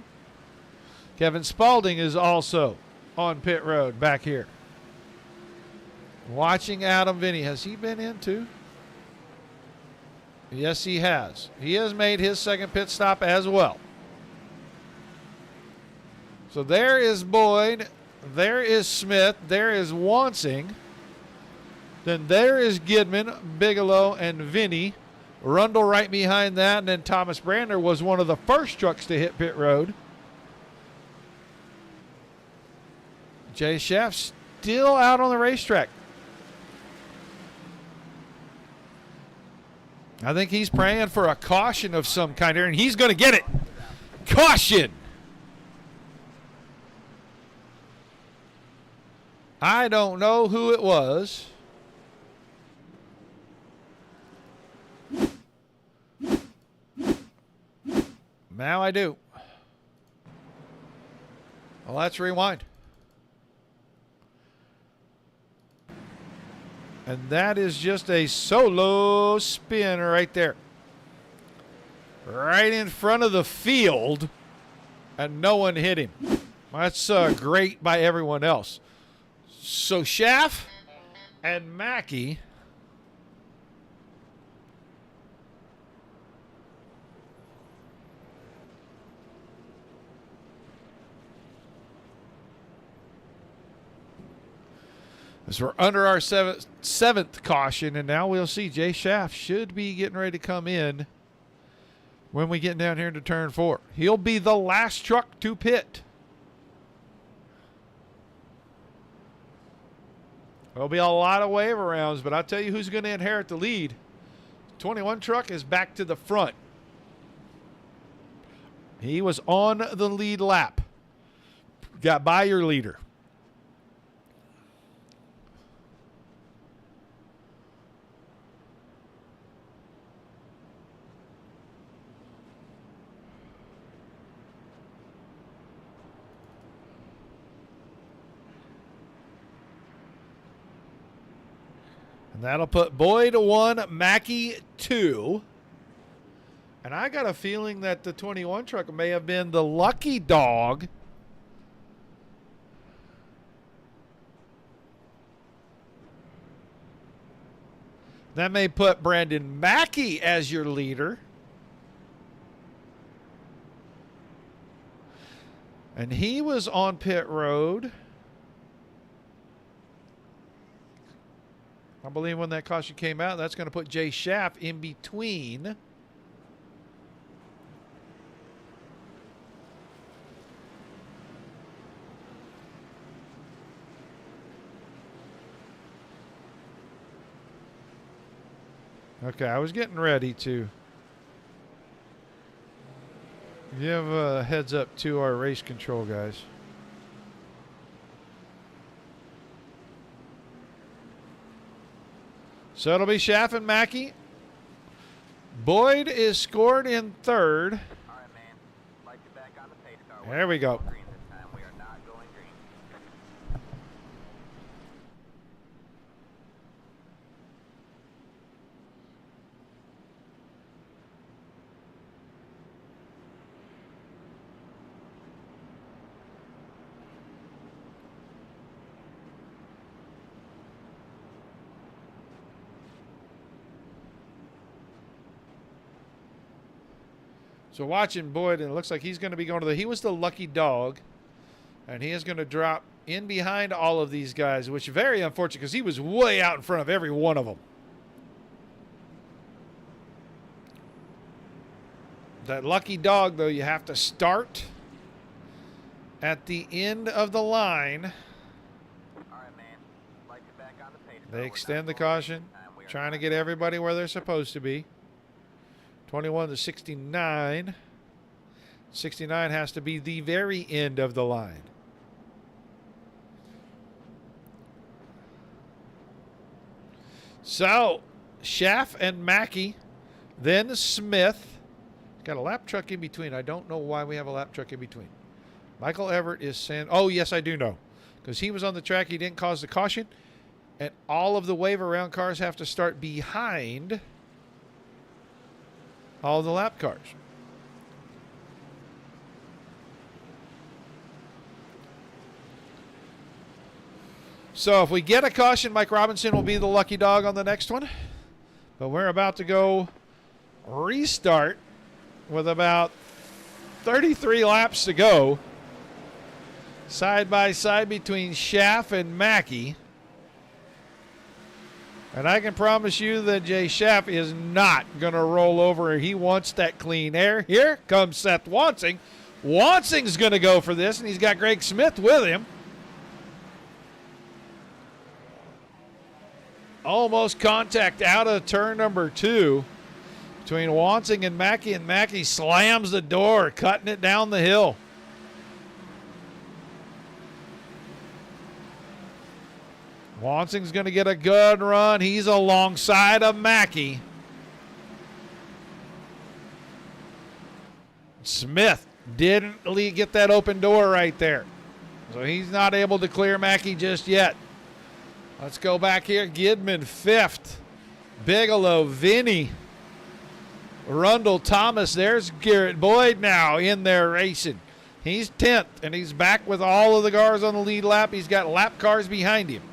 Kevin Spaulding is also on pit road back here. Watching Adam Vinny. Has he been in too? Yes, he has. He has made his second pit stop as well. So there is Boyd. There is Smith. There is Wansing. Then there is Gidman, Bigelow, and Vinny. Rundle right behind that. And then Thomas Brander was one of the first trucks to hit pit road. Jay Schaff still out on the racetrack. I think he's praying for a caution of some kind here, and he's going to get it. Caution. I don't know who it was. Now I do. Well, let's rewind. And that is just a solo spin right there. Right in front of the field. And no one hit him. That's great by everyone else. So Schaff and Mackey. As we're under our seventh caution, and now we'll see Jay Schaff should be getting ready to come in when we get down here into turn 4. He'll be the last truck to pit. There'll be a lot of wave rounds, but I'll tell you who's going to inherit the lead. 21 truck is back to the front. He was on the lead lap. Got by your leader. And that'll put Boyd 1, Mackey 2. And I got a feeling that the 21 truck may have been the lucky dog. That may put Brandon Mackey as your leader. And he was on pit road. I believe when that caution came out, that's going to put Jay Schaff in between. Okay, I was getting ready to give a heads up to our race control guys. So it'll be Schaff and Mackey. Boyd is scored in third. All right, man. Like you back on the pace car. There we go. Green this time. We are not going green. So watching Boyd, and it looks like he's going to be going to he was the lucky dog, and he is going to drop in behind all of these guys, which is very unfortunate because he was way out in front of every one of them. That lucky dog, though, you have to start at the end of the line. All right, man. Like you back on the pace car. They We're extend the not going caution, green this time. We are trying to not get going everybody where they're supposed to be. 21 to 69. 69 has to be the very end of the line. So, Schaff and Mackey, then Smith. Got a lap truck in between. I don't know why we have a lap truck in between. Michael Everett is saying, oh, yes, I do know. Because he was on the track. He didn't cause the caution. And all of the wave around cars have to start behind all the lap cars. So if we get a caution, Mike Robinson will be the lucky dog on the next one. But we're about to go restart with about 33 laps to go. Side by side between Schaff and Mackey. And I can promise you that Jay Schaff is not going to roll over. He wants that clean air. Here comes Seth Wansing. Wansing's going to go for this, and he's got Greg Smith with him. Almost contact out of turn number 2 between Wansing and Mackey slams the door, cutting it down the hill. Wansing's going to get a good run. He's alongside of Mackey. Smith didn't get that open door right there. So he's not able to clear Mackey just yet. Let's go back here. Gidman 5th. Bigelow, Vinny, Rundle, Thomas. There's Garrett Boyd now in there racing. He's 10th, and he's back with all of the cars on the lead lap. He's got lap cars behind him.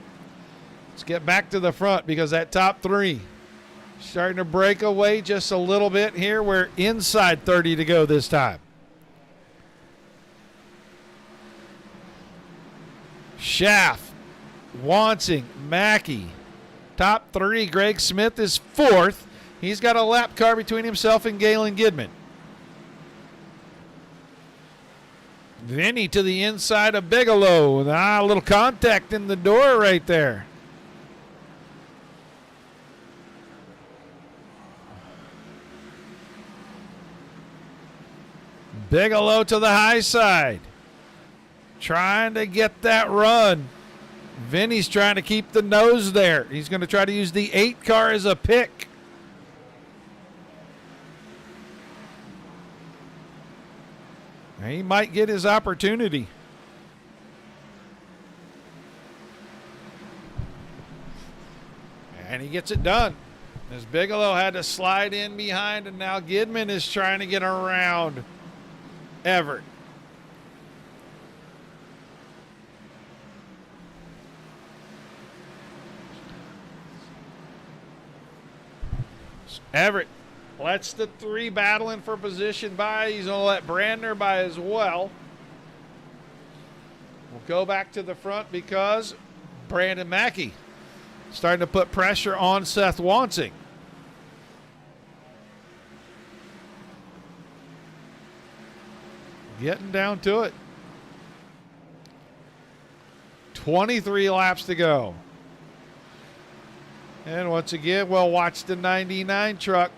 Let's get back to the front because that top 3 starting to break away just a little bit here. We're inside 30 to go this time. Schaff, Wansing, Mackey. Top 3, Greg Smith is 4th. He's got a lap car between himself and Galen Gidman. Vinny to the inside of Bigelow. A little contact in the door right there. Bigelow to the high side. Trying to get that run. Vinny's trying to keep the nose there. He's going to try to use the 8 car as a pick. He might get his opportunity. And he gets it done. As Bigelow had to slide in behind, and now Gidman is trying to get around Everett. Everett lets the 3 battling for position by. He's going to let Brandner by as well. We'll go back to the front because Brandon Mackey starting to put pressure on Seth Wansing. Getting down to it. 23 laps to go. And once again, we'll watch the 99 truck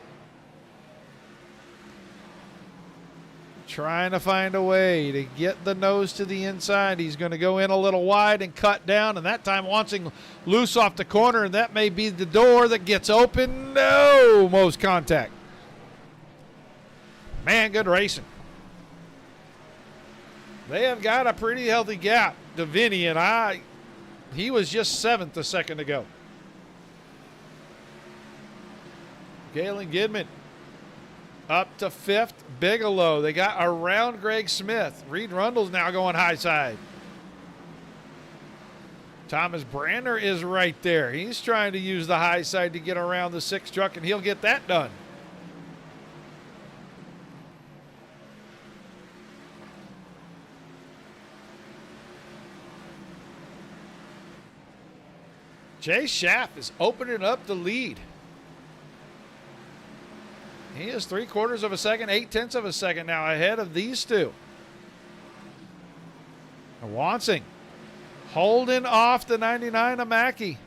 trying to find a way to get the nose to the inside. He's going to go in a little wide and cut down, and that time Wansing loose off the corner, and that may be the door that gets open. No, most contact. Man, good racing. They have got a pretty healthy gap to Vinny, and he was just 7th a second ago. Galen Gidman up to 5th. Bigelow. They got around Greg Smith. Reed Rundle's now going high side. Thomas Brandner is right there. He's trying to use the high side to get around the 6 truck, and he'll get that done. Jay Schaff is opening up the lead. He is 3/4 of a second, 0.8 of a second now ahead of these two. Wansing holding off the 99 of Mackey.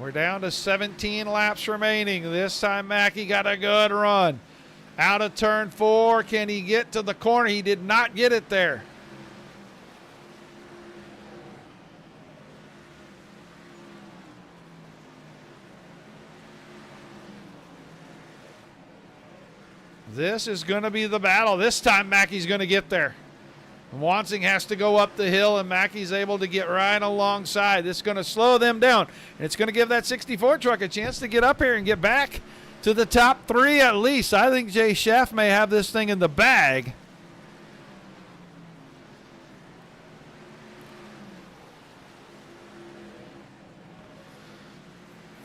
We're down to 17 laps remaining. This time Mackey got a good run. Out of turn 4, can he get to the corner? He did not get it there. This is going to be the battle. This time Mackey's going to get there. Wansing has to go up the hill, and Mackey's able to get right alongside. This is going to slow them down, and it's going to give that 64 truck a chance to get up here and get back to the top 3 at least. I think Jay Schaff may have this thing in the bag.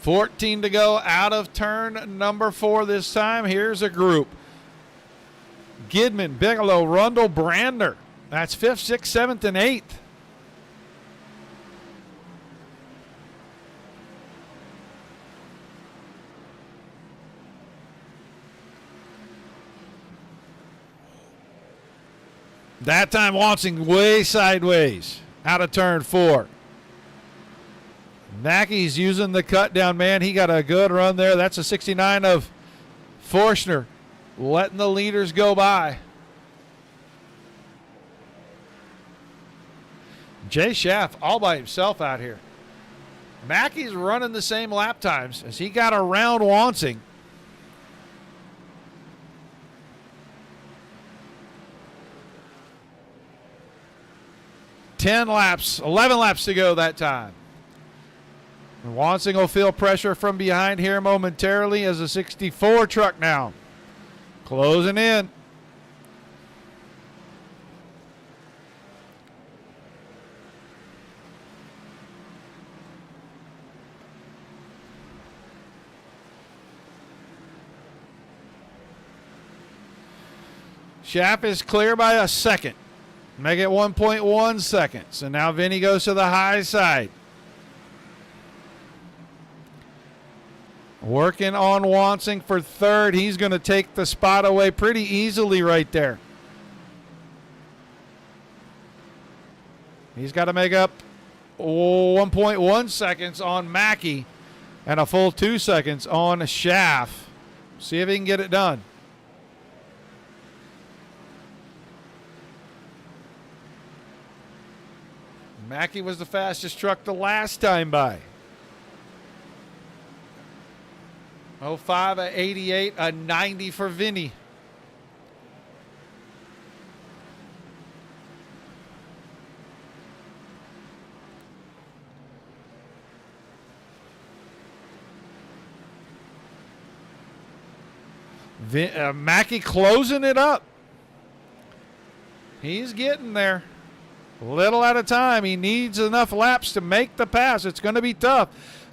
$14 to go out of turn number 4 this time. Here's a group. Gidman, Bigelow, Rundle, Brandner. That's 5th, 6th, 7th, and 8th. That time Wansing way sideways out of turn 4. Mackey's using the cut down, man. He got a good run there. That's a 69 of Forstner, letting the leaders go by. Jay Schaff all by himself out here. Mackey's running the same lap times as he got around Wansing. $11 laps to go that time. And Wansing will feel pressure from behind here momentarily as a 64 truck now closing in. Schaff is clear by a second. Make it 1.1 seconds. And now Vinny goes to the high side. Working on Wansing for 3rd. He's going to take the spot away pretty easily right there. He's got to make up 1.1 seconds on Mackey and a full 2 seconds on Schaff. See if he can get it done. Mackey was the fastest truck the last time by. 05, a 88, a 90 for Vinny. Mackey closing it up. He's getting there. Little at a time. He needs enough laps to make the pass. It's going to be tough.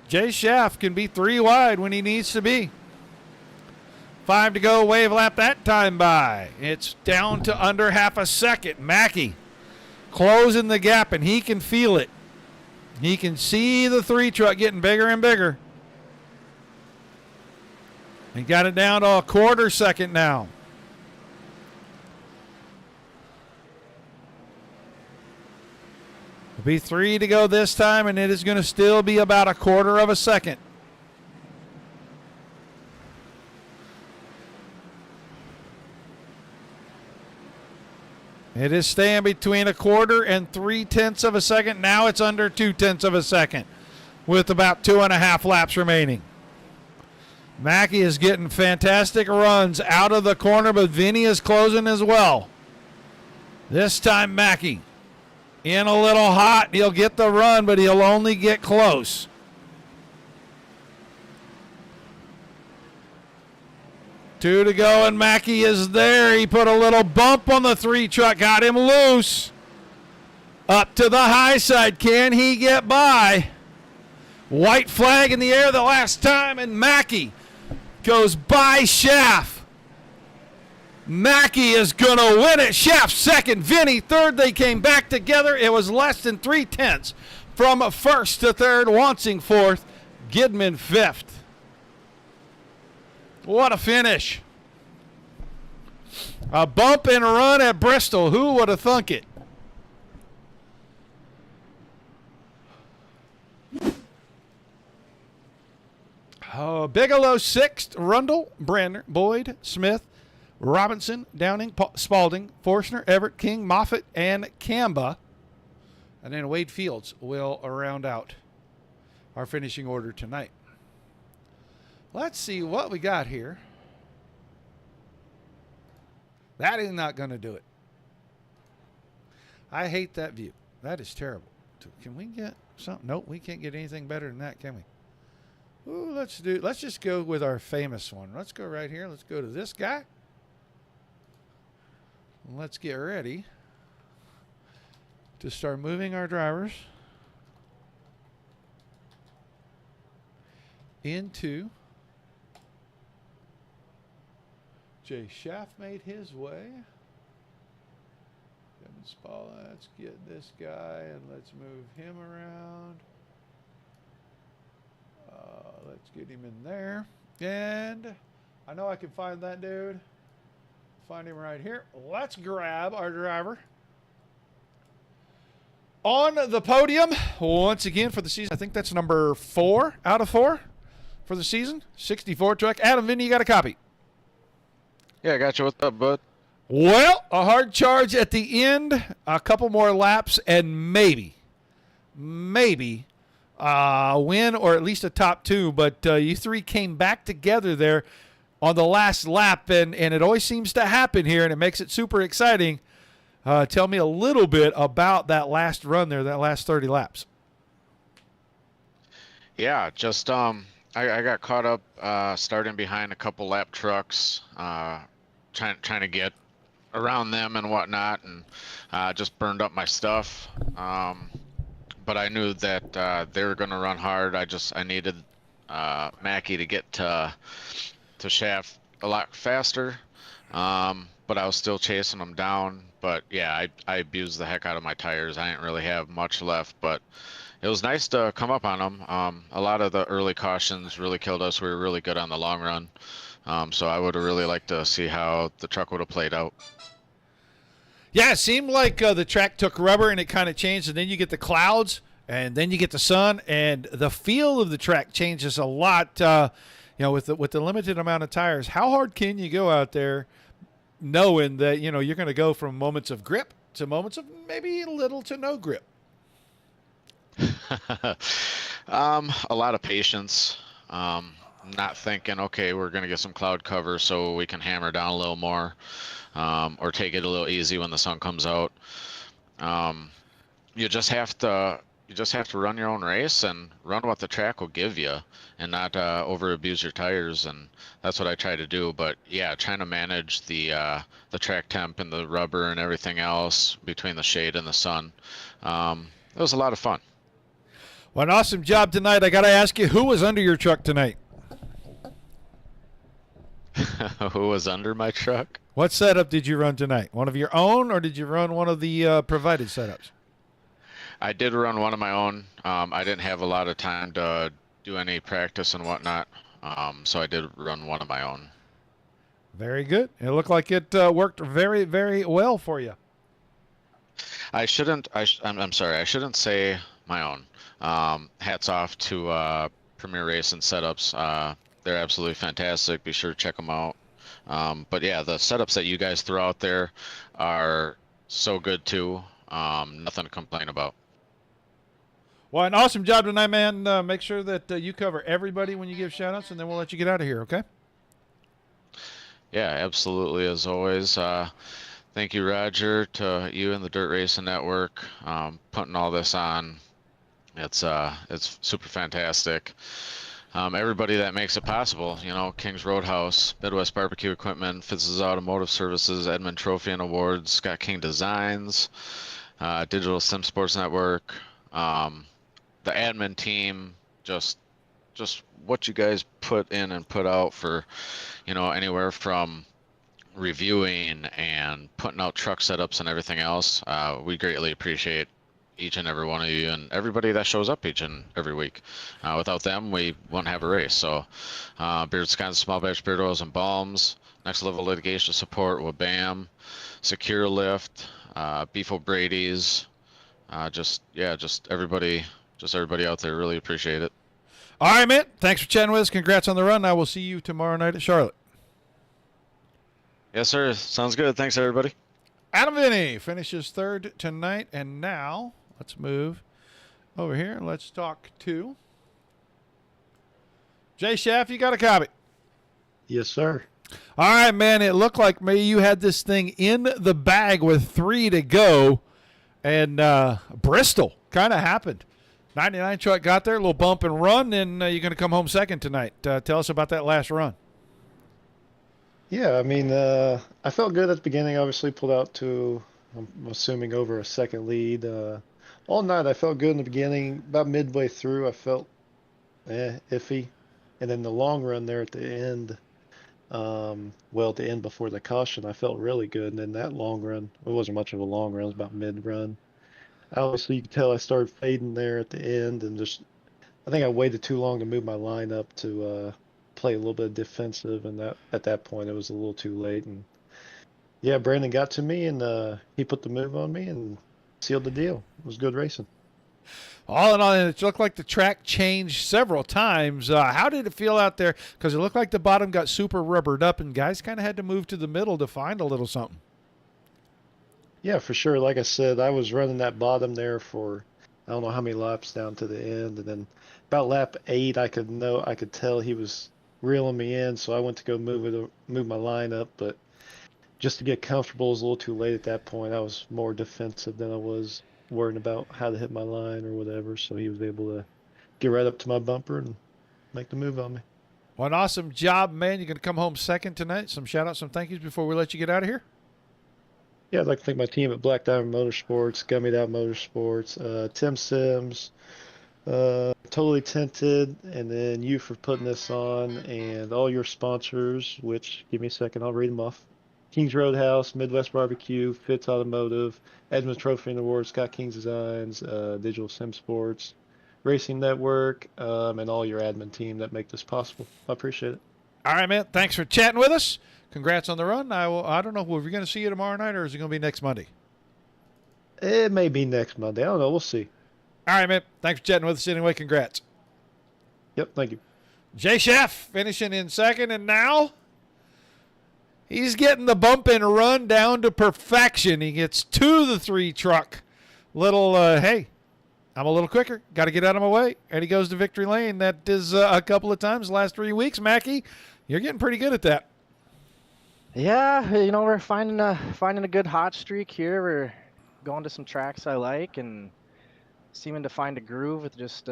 Jay Schaff can be 3 wide when he needs to be. 5 to go. Wave lap that time by. It's down to under half a second. Mackey closing the gap, and he can feel it. He can see the 3 truck getting bigger and bigger. He got it down to a quarter second now. It'll be 3 to go this time, and it is going to still be about a quarter of a second. It is staying between a quarter and 3/10 of a second. Now it's under 2/10 of a second with about 2.5 laps remaining. Mackey is getting fantastic runs out of the corner, but Vinny is closing as well. This time Mackey in a little hot. He'll get the run, but he'll only get close. Two to go, and Mackey is there. He put a little bump on the 3 truck, got him loose. Up to the high side. Can he get by? White flag in the air the last time, and Mackey goes by Schaff. Mackey is going to win it. Schaff second, Vinny third. They came back together. It was less than 3/10 from first to third. Wansing fourth, Gidman fifth. What a finish. A bump and run at Bristol. Who would have thunk it? Bigelow sixth, Rundle, Brander, Boyd, Smith, Robinson, Downing, Spalding, Forstner, Everett, King, Moffitt, and Camba. And then Wade Fields will round out our finishing order tonight. Let's see what we got here. That is not going to do it. I hate that view. That is terrible. Can we get something? Nope, we can't get anything better than that, can we? Ooh, let's just go with our famous one. Let's go right here. Let's go to this guy. Let's get ready to start moving our drivers into Jay Schaff made his way. Kevin Spall, let's get this guy and let's move him around. Let's get him in there. And I know I can find that dude. Find him right here. Let's grab our driver on the podium once again for the season. I think that's number 4 out of 4 for the season. 64 truck. Adam, Vinny, you got a copy? Yeah, I got you. What's up, bud? Well, a hard charge at the end. A couple more laps and maybe win or at least a top 2. But you 3 came back together there on the last lap, and it always seems to happen here, and it makes it super exciting. Tell me a little bit about that last run there, that last 30 laps. Yeah, just I got caught up starting behind a couple lap trucks, trying to get around them and whatnot, and just burned up my stuff. But I knew that they were going to run hard. I needed Mackey to get to Schaff a lot faster, but I was still chasing them down. But yeah, I abused the heck out of my tires. I didn't really have much left, but it was nice to come up on them. A lot of the early cautions really killed us. We were really good on the long run, so I would have really liked to see how the truck would have played out. Yeah, it seemed like the track took rubber and it kind of changed, and then you get the clouds, and then you get the sun, and the feel of the track changes a lot. With the limited amount of tires, how hard can you go out there, knowing that you're going to go from moments of grip to moments of maybe little to no grip? A lot of patience. Not thinking, okay, we're going to get some cloud cover so we can hammer down a little more, or take it a little easy when the sun comes out. You just have to run your own race and run what the track will give you, and not over abuse your tires. And that's what I try to do. But yeah, trying to manage the track temp and the rubber and everything else between the shade and the sun. It was a lot of fun. Well, an awesome job tonight. I got to ask you, who was under your truck tonight? Who was under my truck? What setup did you run tonight? One of your own, or did you run one of the provided setups? I did run one of my own. I didn't have a lot of time to do any practice and whatnot, so I did run one of my own. Very good. It looked like it worked very, very well for you. I'm sorry. I shouldn't say my own. Hats off to Premier Race and Setups. They're absolutely fantastic. Be sure to check them out. But yeah, the setups that you guys throw out there are so good too. Nothing to complain about. Well, an awesome job tonight, man. Make sure that you cover everybody when you give shout-outs, and then we'll let you get out of here, okay? Yeah, absolutely, as always. Thank you, Roger, to you and the Dirt Racing Network, putting all this on. It's super fantastic. Everybody that makes it possible, King's Roadhouse, Midwest Barbecue Equipment, Fitz's Automotive Services, Edmund Trophy and Awards, Scott King Designs, Digital Sim Sports Network, the admin team, just what you guys put in and put out for, anywhere from reviewing and putting out truck setups and everything else. We greatly appreciate each and every one of you and everybody that shows up each and every week. Without them, we wouldn't have a race. So, Beard Wisconsin Small Batch Beard Oils and Balms, Next Level Litigation Support with BAM, Secure Lift, Beef O'Brady's, just everybody out there. Really appreciate it. All right, man. Thanks for chatting with us. Congrats on the run. I will see you tomorrow night at Charlotte. Yes, sir. Sounds good. Thanks, everybody. Adam Vinny finishes third tonight, and now let's move over here and let's talk to Jay Schaff. You got a copy? Yes, sir. All right, man. It looked like maybe you had this thing in the bag with 3 to go, and Bristol kind of happened. 99 truck got there, a little bump and run, and you're going to come home second tonight. Tell us about that last run. Yeah, I mean, I felt good at the beginning. Obviously, pulled out to, I'm assuming, over a second lead. All night, I felt good in the beginning. About midway through, I felt iffy. And then the long run there at the end, at the end before the caution, I felt really good. And then that long run, it wasn't much of a long run. It was about mid-run. Obviously, you could tell I started fading there at the end. And I think I waited too long to move my line up to play a little bit defensive, and at that point it was a little too late. And yeah, Brandon got to me, and he put the move on me and sealed the deal. It was good racing. All in all, it looked like the track changed several times. How did it feel out there? Because it looked like the bottom got super rubbered up, and guys kind of had to move to the middle to find a little something. Yeah, for sure. Like I said, I was running that bottom there for I don't know how many laps down to the end, and then about lap 8, I could tell he was reeling me in, so I went to go move my line up, but just to get comfortable, it was a little too late at that point. I was more defensive than I was worrying about how to hit my line or whatever, so he was able to get right up to my bumper and make the move on me. Well, an awesome job, man. You're going to come home second tonight. Some shout-outs, some thank yous before we let you get out of here. Yeah, I'd like to thank my team at Black Diamond Motorsports, Gummied Out Motorsports, Tim Sims, Totally Tinted, and then you for putting this on, and all your sponsors, which, give me a second, I'll read them off. King's Roadhouse, Midwest Barbecue, Fitz Automotive, Edmund Trophy and Awards, Scott King's Designs, Digital Sim Sports, Racing Network, and all your admin team that make this possible. I appreciate it. All right, man. Thanks for chatting with us. Congrats on the run. I don't know. Are we going to see you tomorrow night, or is it going to be next Monday? It may be next Monday. I don't know. We'll see. All right, man. Thanks for chatting with us anyway. Congrats. Yep. Thank you. Jay Chef finishing in second, and now he's getting the bump and run down to perfection. He gets to the 3 truck. Hey, I'm a little quicker. Got to get out of my way. And he goes to victory lane. That is a couple of times the last 3 weeks. Mackie, you're getting pretty good at that. Yeah, we're finding a good hot streak here. We're going to some tracks I like and seeming to find a groove with just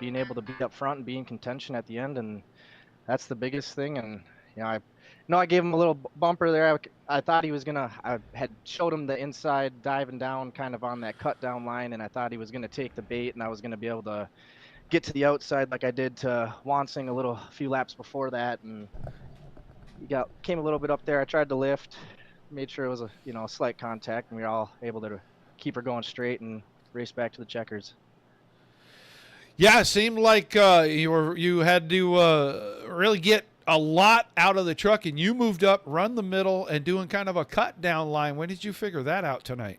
being able to be up front and be in contention at the end, and that's the biggest thing. And I gave him a little bumper there. I thought he was gonna. I had showed him the inside diving down, kind of on that cut down line, and I thought he was gonna take the bait, and I was gonna be able to get to the outside like I did to Wansing a few laps before that, and he came a little bit up there. I tried to lift, made sure it was a slight contact, and we were all able to keep her going straight and race back to the checkers. Yeah, it seemed like you had to really get a lot out of the truck, and you moved up, run the middle, and doing kind of a cut down line. When did you figure that out tonight?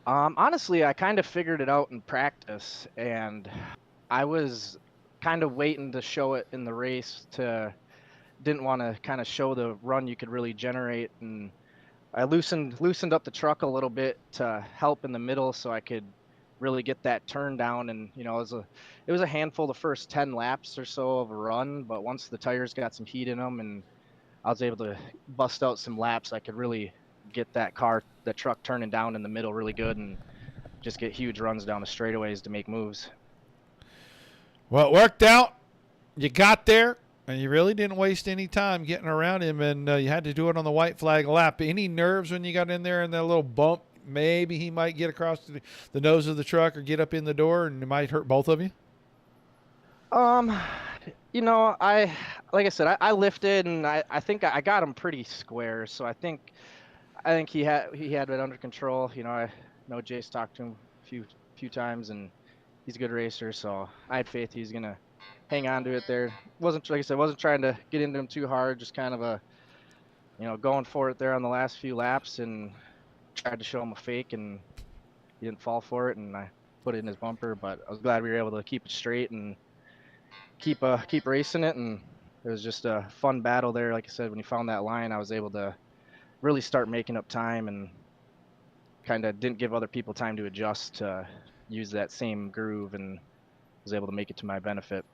Honestly, I kind of figured it out in practice, and I was kind of waiting to show it in the race. Didn't want to kind of show the run you could really generate, and I loosened up the truck a little bit to help in the middle, so I could really get that turn down. And it was a handful the first 10 laps or so of a run, but once the tires got some heat in them and I was able to bust out some laps, I could really get that truck turning down in the middle really good and just get huge runs down the straightaways to make moves. Well, it worked out. You got there, and you really didn't waste any time getting around him, and you had to do it on the white flag lap. Any nerves when you got in there and that little bump? Maybe he might get across the nose of the truck or get up in the door, and it might hurt both of you? Like I said, I lifted, and I think I got him pretty square, so I think he had it under control. I know Jace talked to him a few times, and he's a good racer, so I had faith he's gonna hang on to it there. Wasn't trying to get into him too hard, just kind of going for it there on the last few laps, and tried to show him a fake, and he didn't fall for it, and I put it in his bumper. But I was glad we were able to keep it straight and keep racing it, and it was just a fun battle there. Like I said, when he found that line, I was able to really start making up time and kind of didn't give other people time to adjust to use that same groove, and was able to make it to my benefit.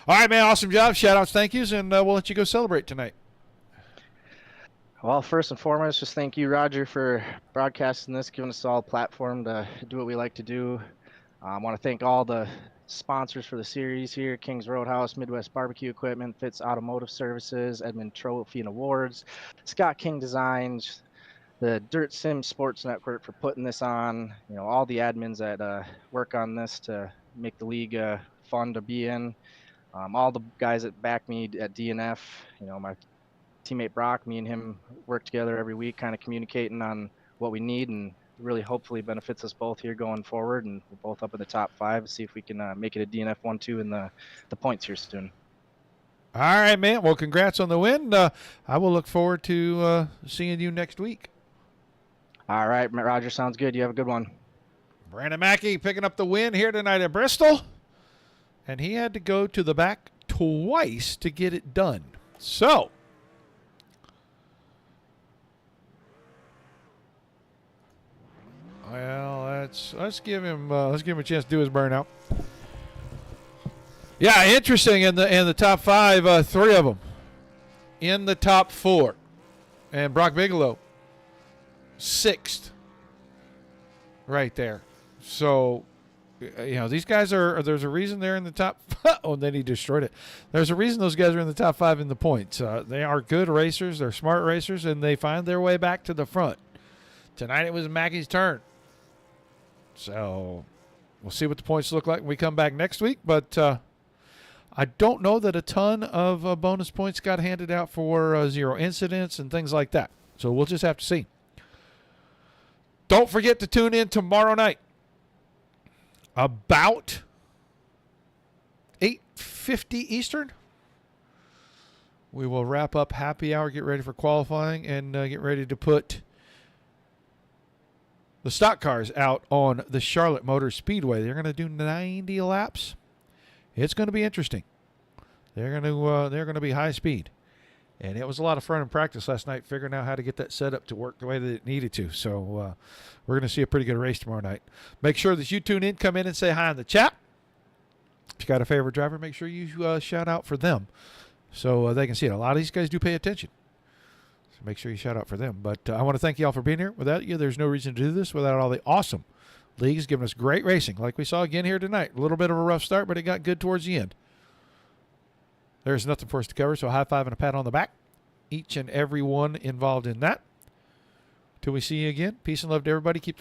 All right, man, awesome job. Shout-outs, thank yous, and we'll let you go celebrate tonight. Well, first and foremost, just thank you, Roger, for broadcasting this, giving us all a platform to do what we like to do. I want to thank all the sponsors for the series here: King's Roadhouse, Midwest Barbecue Equipment, Fitz Automotive Services, Edmund Trophy and Awards, Scott King Designs, the Dirt Sim Sports Network for putting this on, all the admins that work on this to make the league fun to be in, all the guys that back me at DNF, my teammate Brock, me and him work together every week, kind of communicating on what we need, and really hopefully benefits us both here going forward, and we're both up in the top 5. See if we can make it a DNF 1-2 in the points here soon. All right, man. Well, congrats on the win. I will look forward to seeing you next week. All right, Roger, sounds good. You have a good one. Brandon Mackey picking up the win here tonight at Bristol, and he had to go to the back twice to get it done. So well, let's give him a chance to do his burnout. Yeah, interesting. In the top 5, 3 of them in the top 4, and Brock Bigelow 6th, right there. So these guys there's a reason they're in the top. Oh, and then he destroyed it. There's a reason those guys are in the top 5 in the points. They are good racers. They're smart racers, and they find their way back to the front. Tonight it was Mackey's turn. So we'll see what the points look like when we come back next week. But I don't know that a ton of bonus points got handed out for 0 incidents and things like that. So we'll just have to see. Don't forget to tune in tomorrow night about 8:50 Eastern. We will wrap up happy hour, get ready for qualifying, and get ready to put the stock cars out on the Charlotte Motor Speedway. They're going to do 90 laps. It's going to be interesting. They're going to be high speed. And it was a lot of fun in practice last night, figuring out how to get that setup to work the way that it needed to. So we're going to see a pretty good race tomorrow night. Make sure that you tune in, come in and say hi in the chat. If you got a favorite driver, make sure you shout out for them so they can see it. A lot of these guys do pay attention. So make sure you shout out for them. But I want to thank you all for being here. Without you, there's no reason to do this without all the awesome leagues giving us great racing like we saw again here tonight. A little bit of a rough start, but it got good towards the end. There's nothing for us to cover, so a high five and a pat on the back. Each and every one involved in that. Till we see you again, peace and love to everybody. Keep